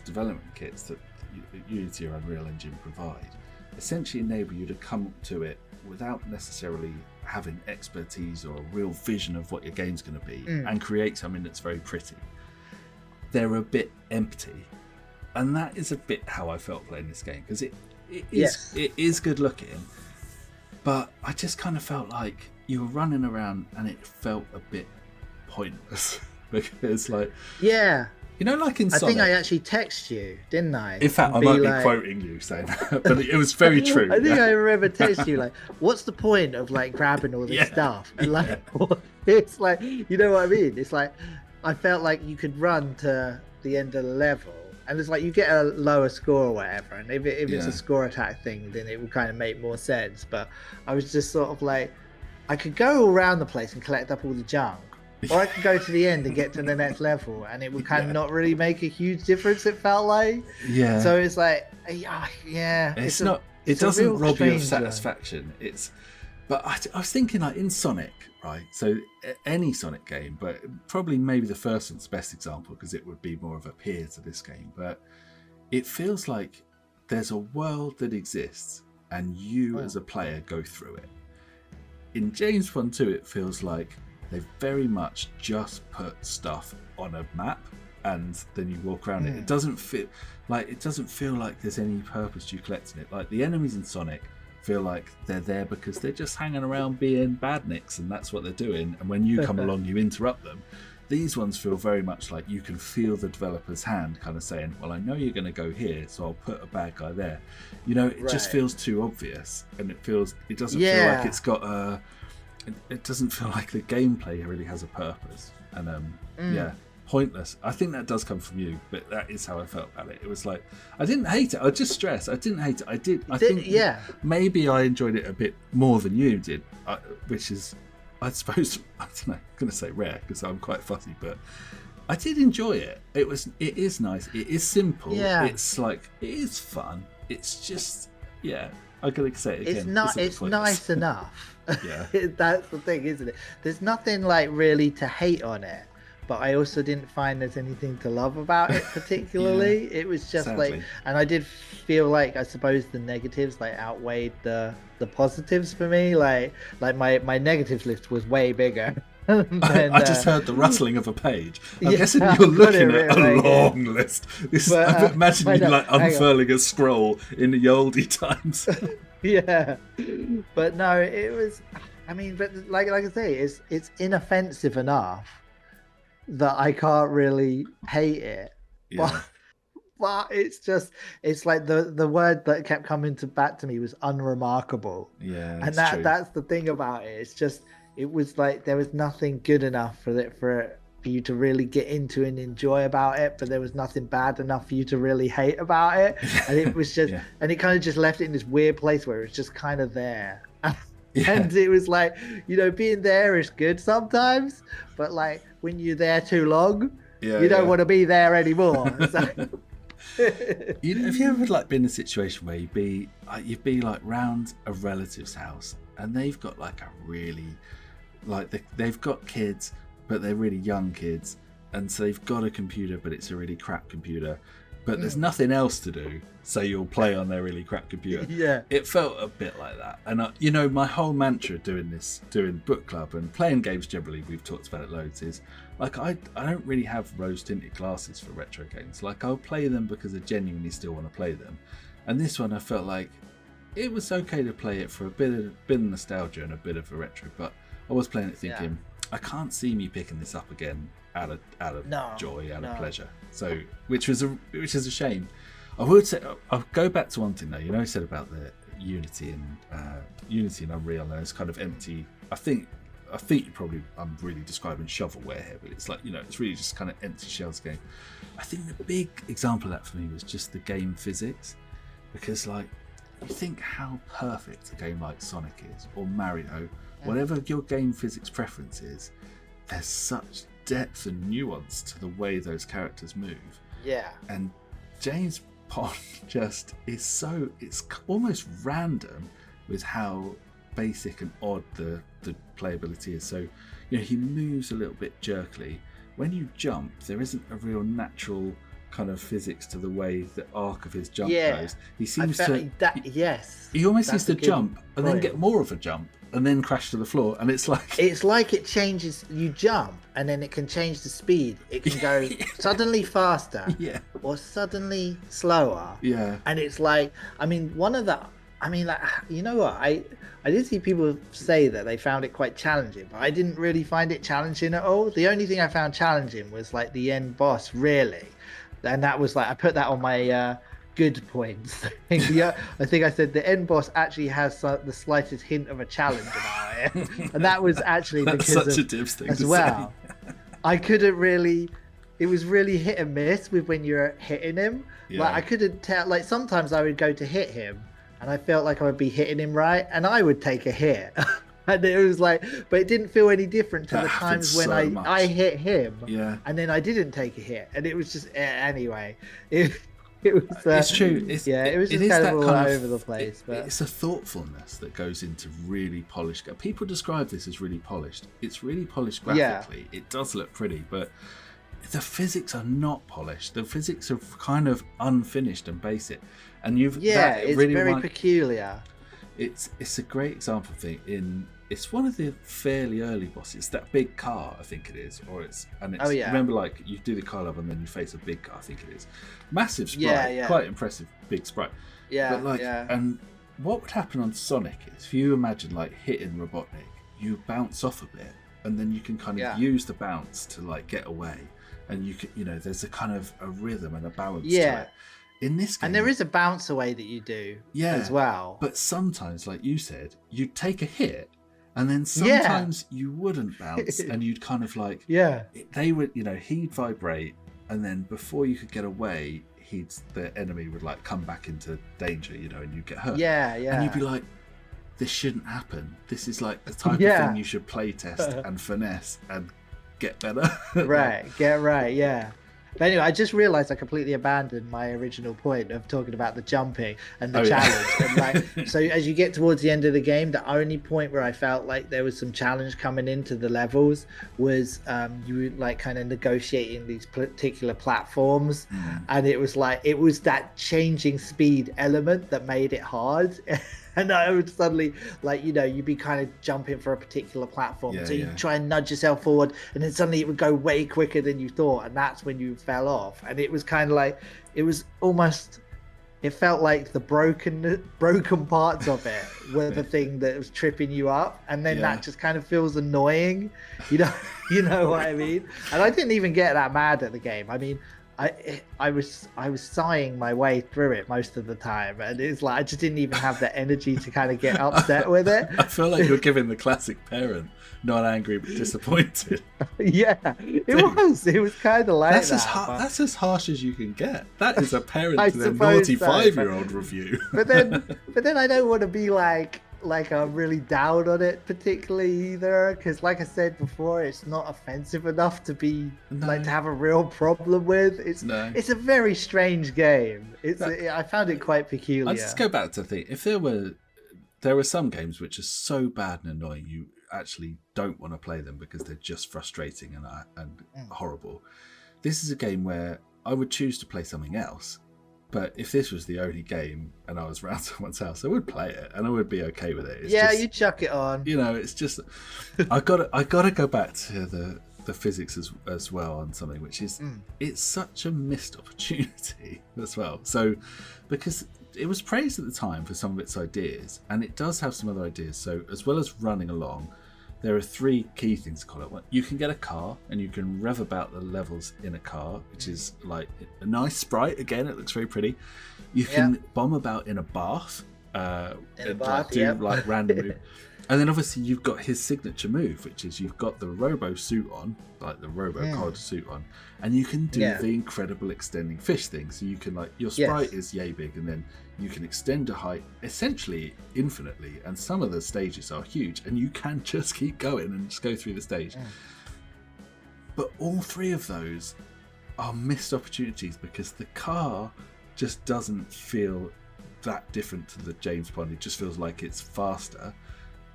development kits that Unity or Unreal Engine provide essentially enable you to come to it without necessarily having expertise or a real vision of what your game's going to be, and create something that's very pretty. They're a bit empty, and that is a bit how I felt playing this game, because it is good looking, but I just kind of felt like you were running around and it felt a bit pointless. Because like like in Sonic, I think I actually texted you, didn't I? In fact, I might be quoting you saying that, but it was very true. I think I remember texting you like, what's the point of like grabbing all this stuff? And like, it's like, you know what I mean? It's like, I felt like you could run to the end of the level and it's like you get a lower score or whatever. And if it's a score attack thing, then it would kind of make more sense. But I was just sort of like, I could go all around the place and collect up all the junk. Or I could go to the end and get to the next level, and it would kind of not really make a huge difference. It felt like, So it's like, it's not. It doesn't rob you of satisfaction. But I was thinking like in Sonic, right? So any Sonic game, but probably maybe the first one's the best example because it would be more of a peer to this game. But it feels like there's a world that exists, and you as a player go through it. In James Bond 2, it feels like they've very much just put stuff on a map and then you walk around it. It doesn't feel like there's any purpose to you collecting it. Like the enemies in Sonic feel like they're there because they're just hanging around being badniks and that's what they're doing. And when you come along, you interrupt them. These ones feel very much like you can feel the developer's hand kind of saying, well, I know you're going to go here, so I'll put a bad guy there. It just feels too obvious, and it doesn't feel like it's got a... It doesn't feel like the gameplay really has a purpose, and pointless. I think that does come from you, but that is how I felt about it. It was like I didn't hate it. I just stress I didn't hate it. I think maybe I enjoyed it a bit more than you did, which is I suppose, I don't know, I'm going to say rare because I'm quite fussy, but I did enjoy it. It is nice. It is simple. Yeah. It's like, it is fun. It's just, yeah, I'm going to say it again. It's nice enough. Yeah. That's the thing, isn't it? There's nothing like really to hate on it, but I also didn't find there's anything to love about it particularly. It was just Sadly. like, and I did feel like, I suppose the negatives like outweighed the positives for me. Like my negatives list was way bigger. I just heard the rustling of a page. I'm Yeah, guessing I've you're got looking it at a right here. long list. But, imagine I you know, like hang on. unfurling a scroll in the oldie times. Yeah, but no, it was. I mean, but like I say, it's inoffensive enough that I can't really hate it. Yeah. But it's like the word that kept coming back to me was unremarkable. Yeah, And that's the thing about it. It's just, it was like there was nothing good enough for you to really get into and enjoy about it, but there was nothing bad enough for you to really hate about it. And it was just, Yeah. and it kind of just left it in this weird place where it's just kind of there. Yeah. And it was like, being there is good sometimes, but like when you're there too long, you don't want to be there anymore. So, Have you ever like been in a situation where you'd be like round a relative's house and they've got like a really they've got kids, but they're really young kids, and so they've got a computer, but it's a really crap computer, but there's nothing else to do, so you'll play on their really crap computer. Yeah. It felt a bit like that. And my whole mantra doing book club and playing games generally, we've talked about it loads, is like I don't really have rose tinted glasses for retro games. Like I'll play them because I genuinely still want to play them. And this one I felt like it was okay to play it for a bit of nostalgia and a bit of a retro, but I was playing it thinking, I can't see me picking this up again out of joy, out of pleasure. So which is a shame. I would say I'll go back to one thing though. I said about the Unity and Unreal, and it's kind of empty. I think I'm really describing shovelware here, but it's like it's really just kind of empty shells game. I think the big example of that for me was just the game physics, because like you think how perfect a game like Sonic is, or Mario, whatever your game physics preference is, there's such depth and nuance to the way those characters move. Yeah. And James Pond just is it's almost random with how basic and odd the playability is. So he moves a little bit jerkily. When you jump, there isn't a real natural kind of physics to the way the arc of his jump goes. He seems he almost seems to jump and then get more of a jump and then crash to the floor, and it's like it changes. You jump and then it can change the speed. It can go suddenly faster, or suddenly slower. And it's like, you know what, I did see people say that they found it quite challenging, but I didn't really find it challenging at all. The only thing I found challenging was like the end boss, really, and that was like, I put that on my good points. I think I said the end boss actually has the slightest hint of a challenge about it, and that was actually because such a Dibs thing as to well. I couldn't really. It was really hit and miss with when you're hitting him. Like I couldn't tell. Like sometimes I would go to hit him, and I felt like I would be hitting him right, and I would take a hit. And it was like, but it didn't feel any different to the times when I hit him, and then I didn't take a hit, and it was just anyway. It was. It's true. It was just kind of all over the place. But it's a thoughtfulness that goes into really polished. People describe this as really polished. It's really polished graphically. It does look pretty, but the physics are not polished. The physics are kind of unfinished and basic. And it's really very peculiar. It's a great example thing it's one of the fairly early bosses. That big car, I think it is, remember, like you do the car level and then you face a big car, I think it is. Massive sprite, quite impressive big sprite. And what would happen on Sonic is, if you imagine like hitting Robotnik, you bounce off a bit, and then you can kind of use the bounce to like get away, and you can, there's a kind of a rhythm and a balance to it. In this game, and there is a bounce away that you do as well. But sometimes, like you said, you'd take a hit, and then sometimes you wouldn't bounce, and you'd kind of like they would, he'd vibrate, and then before you could get away, the enemy would like come back into danger, and you'd get hurt. And you'd be like, this shouldn't happen. This is like the type of thing you should play test and finesse and get better. Get right, yeah. But anyway, I just realised I completely abandoned my original point of talking about the jumping and the challenge. And like, so as you get towards the end of the game, the only point where I felt like there was some challenge coming into the levels was you were like kind of negotiating these particular platforms, and it was that changing speed element that made it hard. And I would suddenly, like, you know, you'd be kind of jumping for a particular platform. So you'd try and nudge yourself forward, and then suddenly it would go way quicker than you thought. And that's when you fell off. And it was kind of like, it was almost, it felt like the broken parts of it were the thing that was tripping you up. And then that just kind of feels annoying. You know what I mean? And I didn't even get that mad at the game. I mean, I was sighing my way through it most of the time, and it's like I just didn't even have the energy to kind of get upset with it. I feel like you're giving the classic parent, not angry but disappointed. It was kind of like that's as harsh as you can get. That is a parent to their naughty 5-year-old review. But then I don't want to be like I'm really down on it particularly either, because like I said before, it's not offensive enough to be like to have a real problem with. It's a very strange game. I found it quite peculiar. I'll just go back to the thing. If there were some games which are so bad and annoying you actually don't want to play them because they're just frustrating and horrible. This is a game where I would choose to play something else. But if this was the only game and I was around someone's house, I would play it and I would be okay with it. You chuck it on. You know, it's just I gotta go back to the physics as well on something which is it's such a missed opportunity as well. So because it was praised at the time for some of its ideas, and it does have some other ideas. So as well as running along, there are 3 key things to call it. You can get a car and you can rev about the levels in a car, which is like a nice sprite. Again, it looks very pretty. You can bomb about in a bath, like random move. And then obviously you've got his signature move, which is you've got the robo suit on, like the Robocod suit on, and you can do the incredible extending fish thing. So you can, like, your sprite is yay big, and then you can extend a height essentially infinitely, and some of the stages are huge, and you can just keep going and just go through the stage. But all 3 of those are missed opportunities because the car just doesn't feel that different to the James Bond. It just feels like it's faster.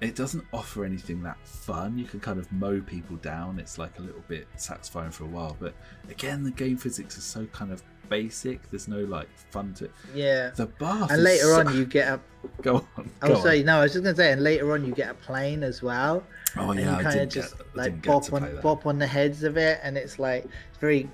It doesn't offer anything that fun. You can kind of mow people down. It's like a little bit satisfying for a while. But again, the game physics is so kind of basic. There's no like fun to it. Yeah. The bath. And later on, you get a. Go on. I was just gonna say, and later on, you get a plane as well. Oh and yeah, you kind of just like bop on the heads of it, and it's like it's very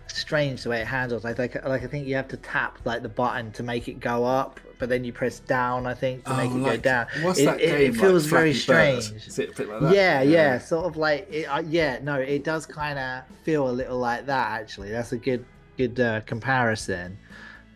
strange the way it handles. Like I think you have to tap like the button to make it go up, but then you press down, I think, to make it go down. What's that game? It feels like very Flappy strange. Bird? Is it a bit like that? Yeah, sort of like it. It does kind of feel a little like that. Actually, that's a good comparison.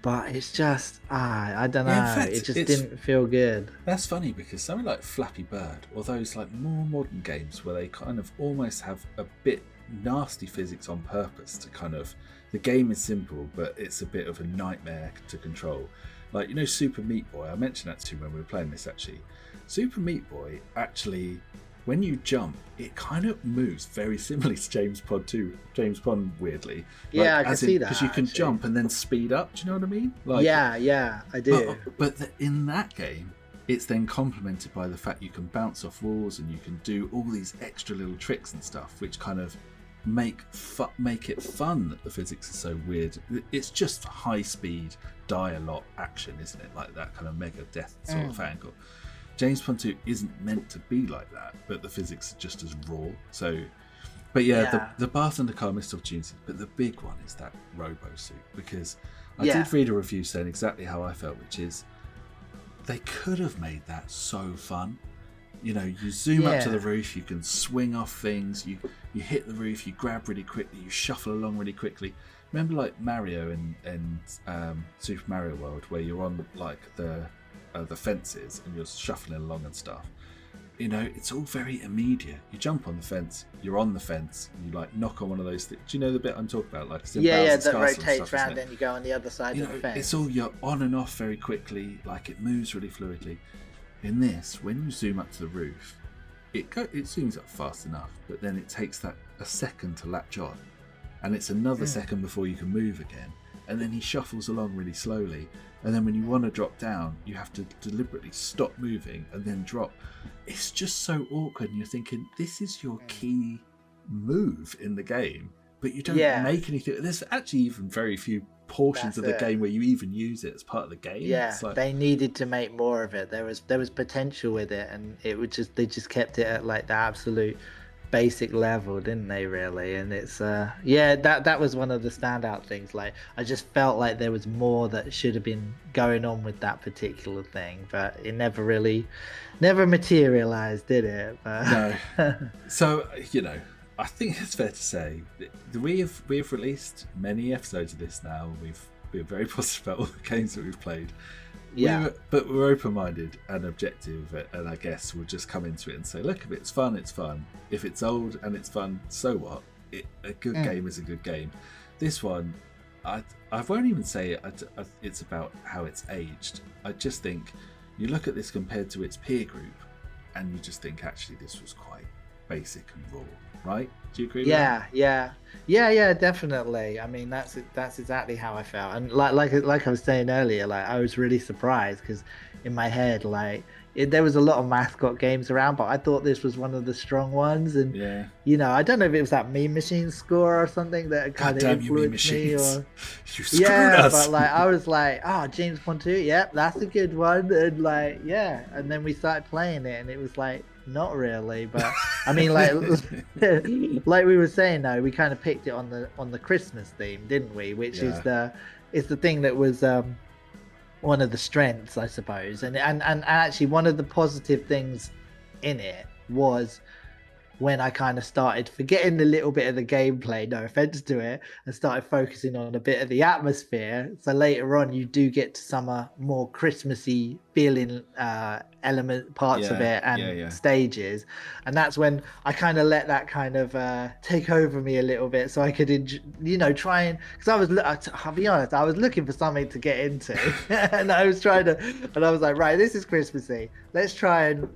But it's just, I don't know. In fact, it just didn't feel good. That's funny because something like Flappy Bird, or those like more modern games where they kind of almost have a bit nasty physics on purpose to kind of, the game is simple, but it's a bit of a nightmare to control. Like, you know, Super Meat Boy, I mentioned that to you when we were playing this actually. Super Meat Boy, actually, when you jump, it kind of moves very similarly to James Bond, weirdly. Yeah, I can see that. Because you can jump and then speed up, do you know what I mean? Like, yeah, I do. But in that game, it's then complemented by the fact you can bounce off walls and you can do all these extra little tricks and stuff, which kind of make it fun that the physics are so weird. It's just high speed, die a lot action, isn't it? Like that kind of mega death sort of angle. James Bond 2 isn't meant to be like that, but the physics are just as raw. So, but the bath and the car missed opportunities, but the big one is that robo suit, because I did read a review saying exactly how I felt, which is they could have made that so fun. You know, you zoom up to the roof, you can swing off things, you hit the roof, you grab really quickly, you shuffle along really quickly. Remember like Mario and Super Mario World, where you're on like the fences and you're shuffling along and stuff. You know, it's all very immediate. You jump on the fence, you're on the fence, and you like knock on one of those things. Do you know the bit I'm talking about? Like it's in Bowser's that Castle rotates round, then you go on the other side of the fence. It's all, you're on and off very quickly, like it moves really fluidly. In this, when you zoom up to the roof, it zooms up fast enough, but then it takes that a second to latch on, and it's another second before you can move again, and then he shuffles along really slowly, and then when you want to drop down, you have to deliberately stop moving and then drop. It's just so awkward, and you're thinking, this is your key move in the game, but you don't make anything. There's actually even very few portions of the game where you even use it as part of the game. Yeah, like, they needed to make more of it. There was potential with it, and they just kept it at like the absolute basic level, didn't they, really? And it's that was one of the standout things. Like, I just felt like there was more that should have been going on with that particular thing, but it never materialized, did it? But... No. So, I think it's fair to say that we have released many episodes of this now. We're very positive about all the games that we've played. Yeah. But we're open-minded and objective, and I guess we'll just come into it and say, look, if it's fun, it's fun. If it's old and it's fun, so what? A good game is a good game. This one, I won't even say it's about how it's aged. I just think you look at this compared to its peer group, and you just think, actually, this was quite basic and raw. Right? Do you agree with that? Yeah, definitely. I mean, that's exactly how I felt. And like I was saying earlier, like, I was really surprised because in my head, there was a lot of mascot games around, but I thought this was one of the strong ones. And I don't know if it was that Meme Machine score or something that kind of influenced me. Or you screwed us. But like, I was like, oh, James Bond 2, yep, that's a good one. And like, and then we started playing it, and it was like, not really, but I mean, like like we were saying, though, we kind of picked it on the Christmas theme, didn't we? Which is the thing that was one of the strengths, I suppose, and actually one of the positive things in it was when I kind of started forgetting a little bit of the gameplay, no offense to it, and started focusing on a bit of the atmosphere. So later on, you do get to some more Christmassy feeling parts of it and stages. And that's when I kind of let that kind of take over me a little bit, so I could, try and, because I'll be honest, I was looking for something to get into, and I was like, right, this is Christmassy. Let's try and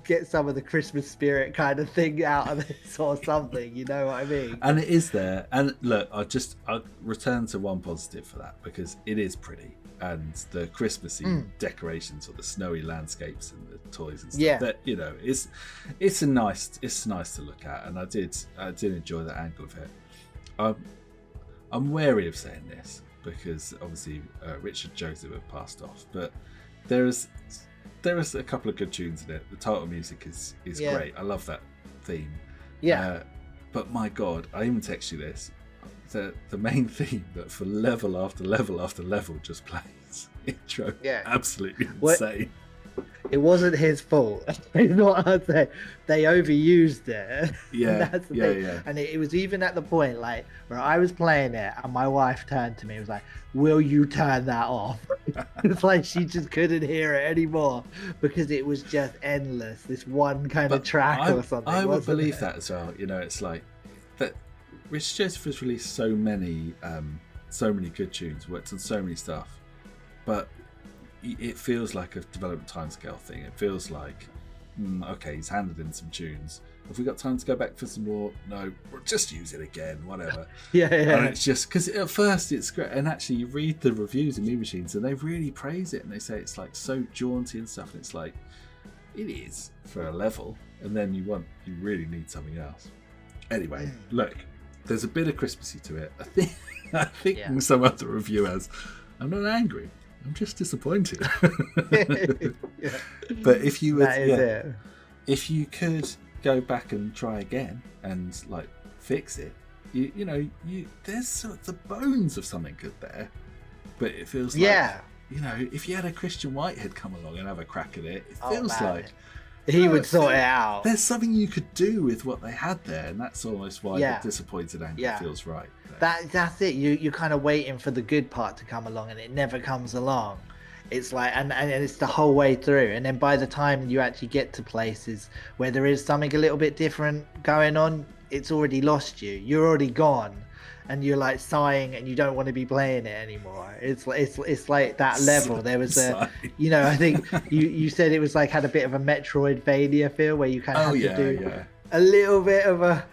get some of the Christmas spirit kind of thing out of this or something, you know what I mean? And it is there. And look, I'll return to one positive for that, because it is pretty, and the Christmassy decorations or the snowy landscapes and the toys and stuff, that it's nice to look at, and I did enjoy that angle of it. I'm wary of saying this because obviously Richard Joseph had passed off, but there is a couple of good tunes in it. The title music is great. I love that theme. But my God, I even text you this. The main theme that for level after level after level just plays. Intro. Absolutely insane. It wasn't his fault. It's not I'd say. They overused it. That's the thing. And it was even at the point like where I was playing it and my wife turned to me and was like, will you turn that off? It's like she just couldn't hear it anymore because it was just endless. This one kind of track or something. I would believe that as well. It's like that Rich Joseph has released so many good tunes, worked on so many stuff, but it feels like a development timescale thing. It feels like, okay, he's handed in some tunes. Have we got time to go back for some more? No, we'll just use it again, whatever. And it's just, because at first it's great, and actually you read the reviews in Meme Machines and they really praise it, and they say it's like so jaunty and stuff, and it's like, it is for a level, and then you really need something else. Anyway, look, there's a bit of Christmassy to it. I think some other reviewers, I'm not angry, I'm just disappointed. But if you would, if you could go back and try again and like fix it, there's sort of the bones of something good there. But it feels like, if you had a Christian Whitehead come along and have a crack at it, it feels like he would sort it out. There's something you could do with what they had there, and that's almost why the disappointed anger feels right. That's it. You're kind of waiting for the good part to come along, and it never comes along. It's like, and it's the whole way through. And then by the time you actually get to places where there is something a little bit different going on, it's already lost you. You're already gone. and you're like sighing and you don't want to be playing it anymore. It's like that level. There was a, I think you said it was like had a bit of a Metroidvania feel where you kind of had to do a little bit of a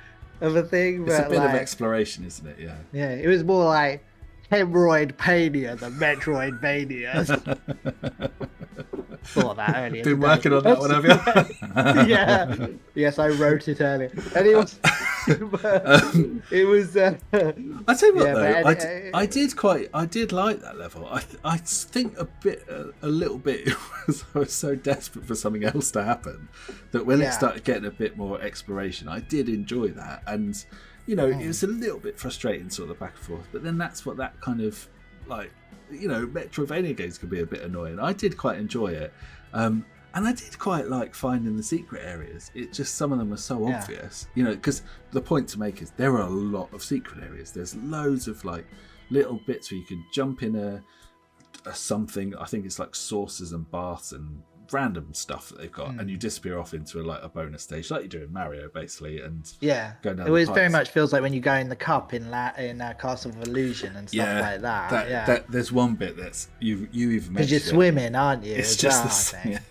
thing. It's but a bit like, of exploration, isn't it? Yeah. Yeah, it was more like Hemorrhoidpania than Metroidvania. Thought that earlier. Been working on that one, have you? Yeah. Yes, I wrote it earlier. And it was. It was. I tell you what, though, I did like that level. I think a little bit. I was so desperate for something else to happen that when it started getting a bit more exploration, I did enjoy that. And it was a little bit frustrating, sort of the back and forth. But then that's what that kind of like. Metroidvania games can be a bit annoying. I did quite enjoy it, and I did quite like finding the secret areas. It just some of them are so obvious, because the point to make is there are a lot of secret areas. There's loads of like little bits where you can jump in a something. I think it's like saucers and baths and random stuff that they've got, and you disappear off into a bonus stage, like you do in Mario, basically. And go down. It was very much feels like when you go in the cup in Castle of Illusion and stuff like that. That there's one bit that's you even mentioned because you're swimming, aren't you? It's just but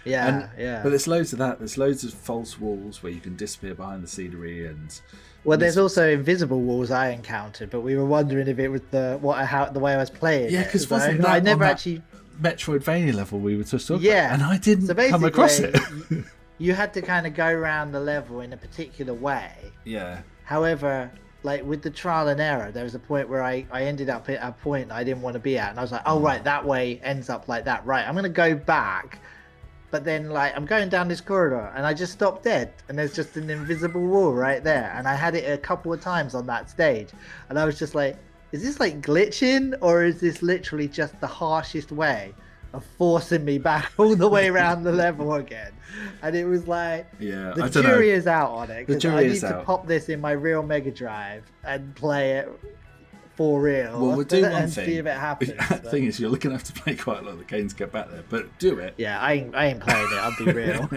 there's loads of that. There's loads of false walls where you can disappear behind the scenery, and there's also invisible walls I encountered, but we were wondering if it was the way I was playing. Yeah, because I never actually. Metroidvania level we were just talking about, and I didn't come across it. You had to kind of go around the level in a particular way. Yeah. However, like with the trial and error, there was a point where I ended up at a point I didn't want to be at, and I was like, oh right, that way ends up like that. Right, I'm gonna go back, but then like I'm going down this corridor and I just stopped dead, and there's just an invisible wall right there, and I had it a couple of times on that stage, and I was just like, is this like glitching, or is this literally just the harshest way of forcing me back all the way around the level again? And it was like, the jury is out on it, because I need to pop this in my real Mega Drive and play it for real. Well, we'll do one and thing. See if it happens. The thing is, you're looking to have to play quite a lot of the games to get back there, but do it. Yeah, I ain't playing it, I'll be real.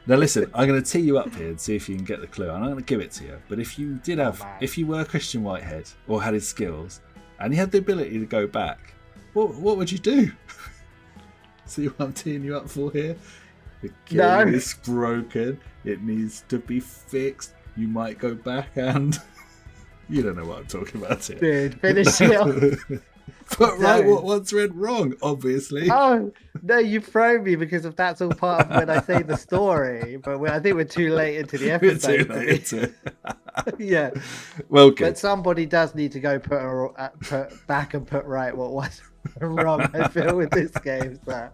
Now listen, I'm going to tee you up here and see if you can get the clue. I'm not going to give it to you, but if you did if you were Christian Whitehead or had his skills and you had the ability to go back, what would you do? See what I'm teeing you up for here? The game is broken. It needs to be fixed. You might go back and you don't know what I'm talking about here. Dude, finish it off. But right, what once went wrong, obviously. Oh no, you throw me because if that's all part of when I say the story. But I think we're too late into the episode. We're too late into it. Yeah. Well, good. But somebody does need to go put back and put right what was wrong. I feel with this game. So.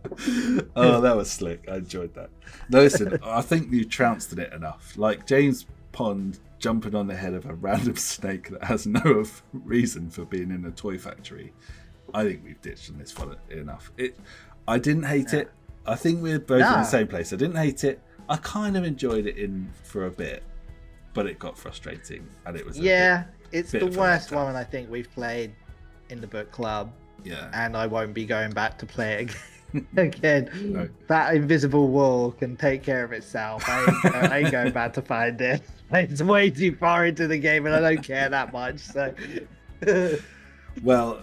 Oh, that was slick. I enjoyed that. No, listen, I think you trounced in it enough. Like James Pond jumping on the head of a random snake that has no reason for being in a toy factory. I think we've ditched on this one enough. I didn't hate it. I think we're both in the same place. I didn't hate it. I kind of enjoyed it for a bit, but it got frustrating, and it was it's the worst one I think we've played in the book club. Yeah, and I won't be going back to play it again. No. That invisible wall can take care of itself. I ain't going back to find it. It's way too far into the game, and I don't care that much. So, well,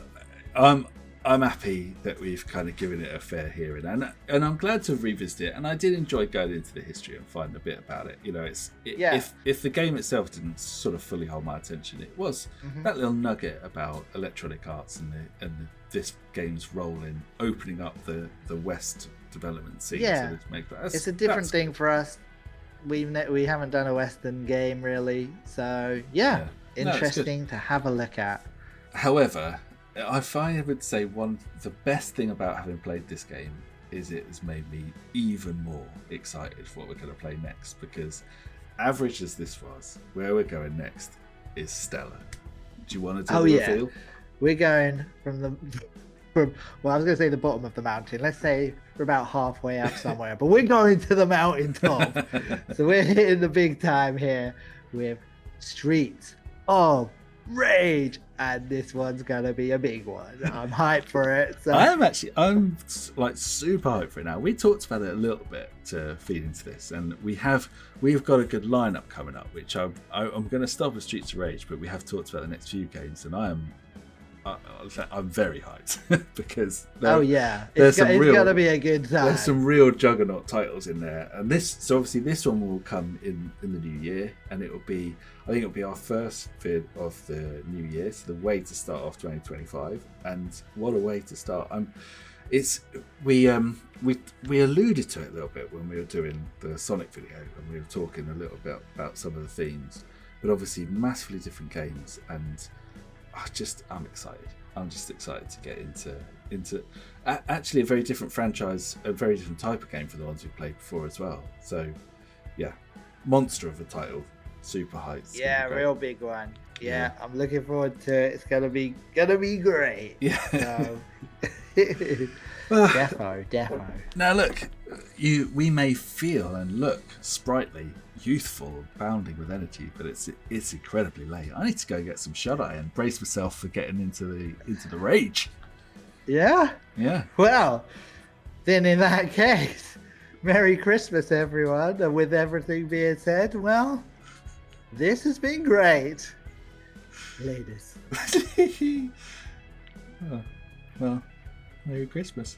I'm happy that we've kind of given it a fair hearing, and I'm glad to revisit it. And I did enjoy going into the history and finding a bit about it. If the game itself didn't sort of fully hold my attention, it was that little nugget about Electronic Arts and this game's role in opening up the West development scene. Yeah, it's a different thing for us. We haven't done a Western game really, so interesting to have a look at. However, if I would say the best thing about having played this game is it has made me even more excited for what we're going to play next, because average as this was, where we're going next is stellar. Do you want to do the reveal? We're going from I was going to say the bottom of the mountain. Let's say we're about halfway up somewhere, but we're going to the mountaintop. So we're hitting the big time here with Streets of Rage, and this one's gonna be a big one. I'm hyped for it. So. I'm like super hyped for it now. We talked about it a little bit to feed into this, and we've got a good lineup coming up, which I'm going to stop at Streets of Rage, but we have talked about the next few games, and I'm very hyped because it's gonna be a good time. There's some real juggernaut titles in there, and obviously this one will come in the new year, and I think it'll be our first vid of the new year, so the way to start off 2025, and what a way to start. We alluded to it a little bit when we were doing the Sonic video, and we were talking a little bit about some of the themes, but obviously massively different games, and I'm excited. I'm just excited to get into actually a very different franchise, a very different type of game from the ones we've played before as well. So, yeah, monster of a title, super hyped. Yeah, real big one. Yeah, I'm looking forward to it. It's gonna be great. Yeah. So, defo. Now look, we may feel and look sprightly, youthful, bounding with energy, but it's incredibly late. I need to go get some shut-eye and brace myself for getting into the rage. Yeah? Yeah. Well, then in that case, Merry Christmas, everyone. And with everything being said, well, this has been great. Ladies. Well, Merry Christmas.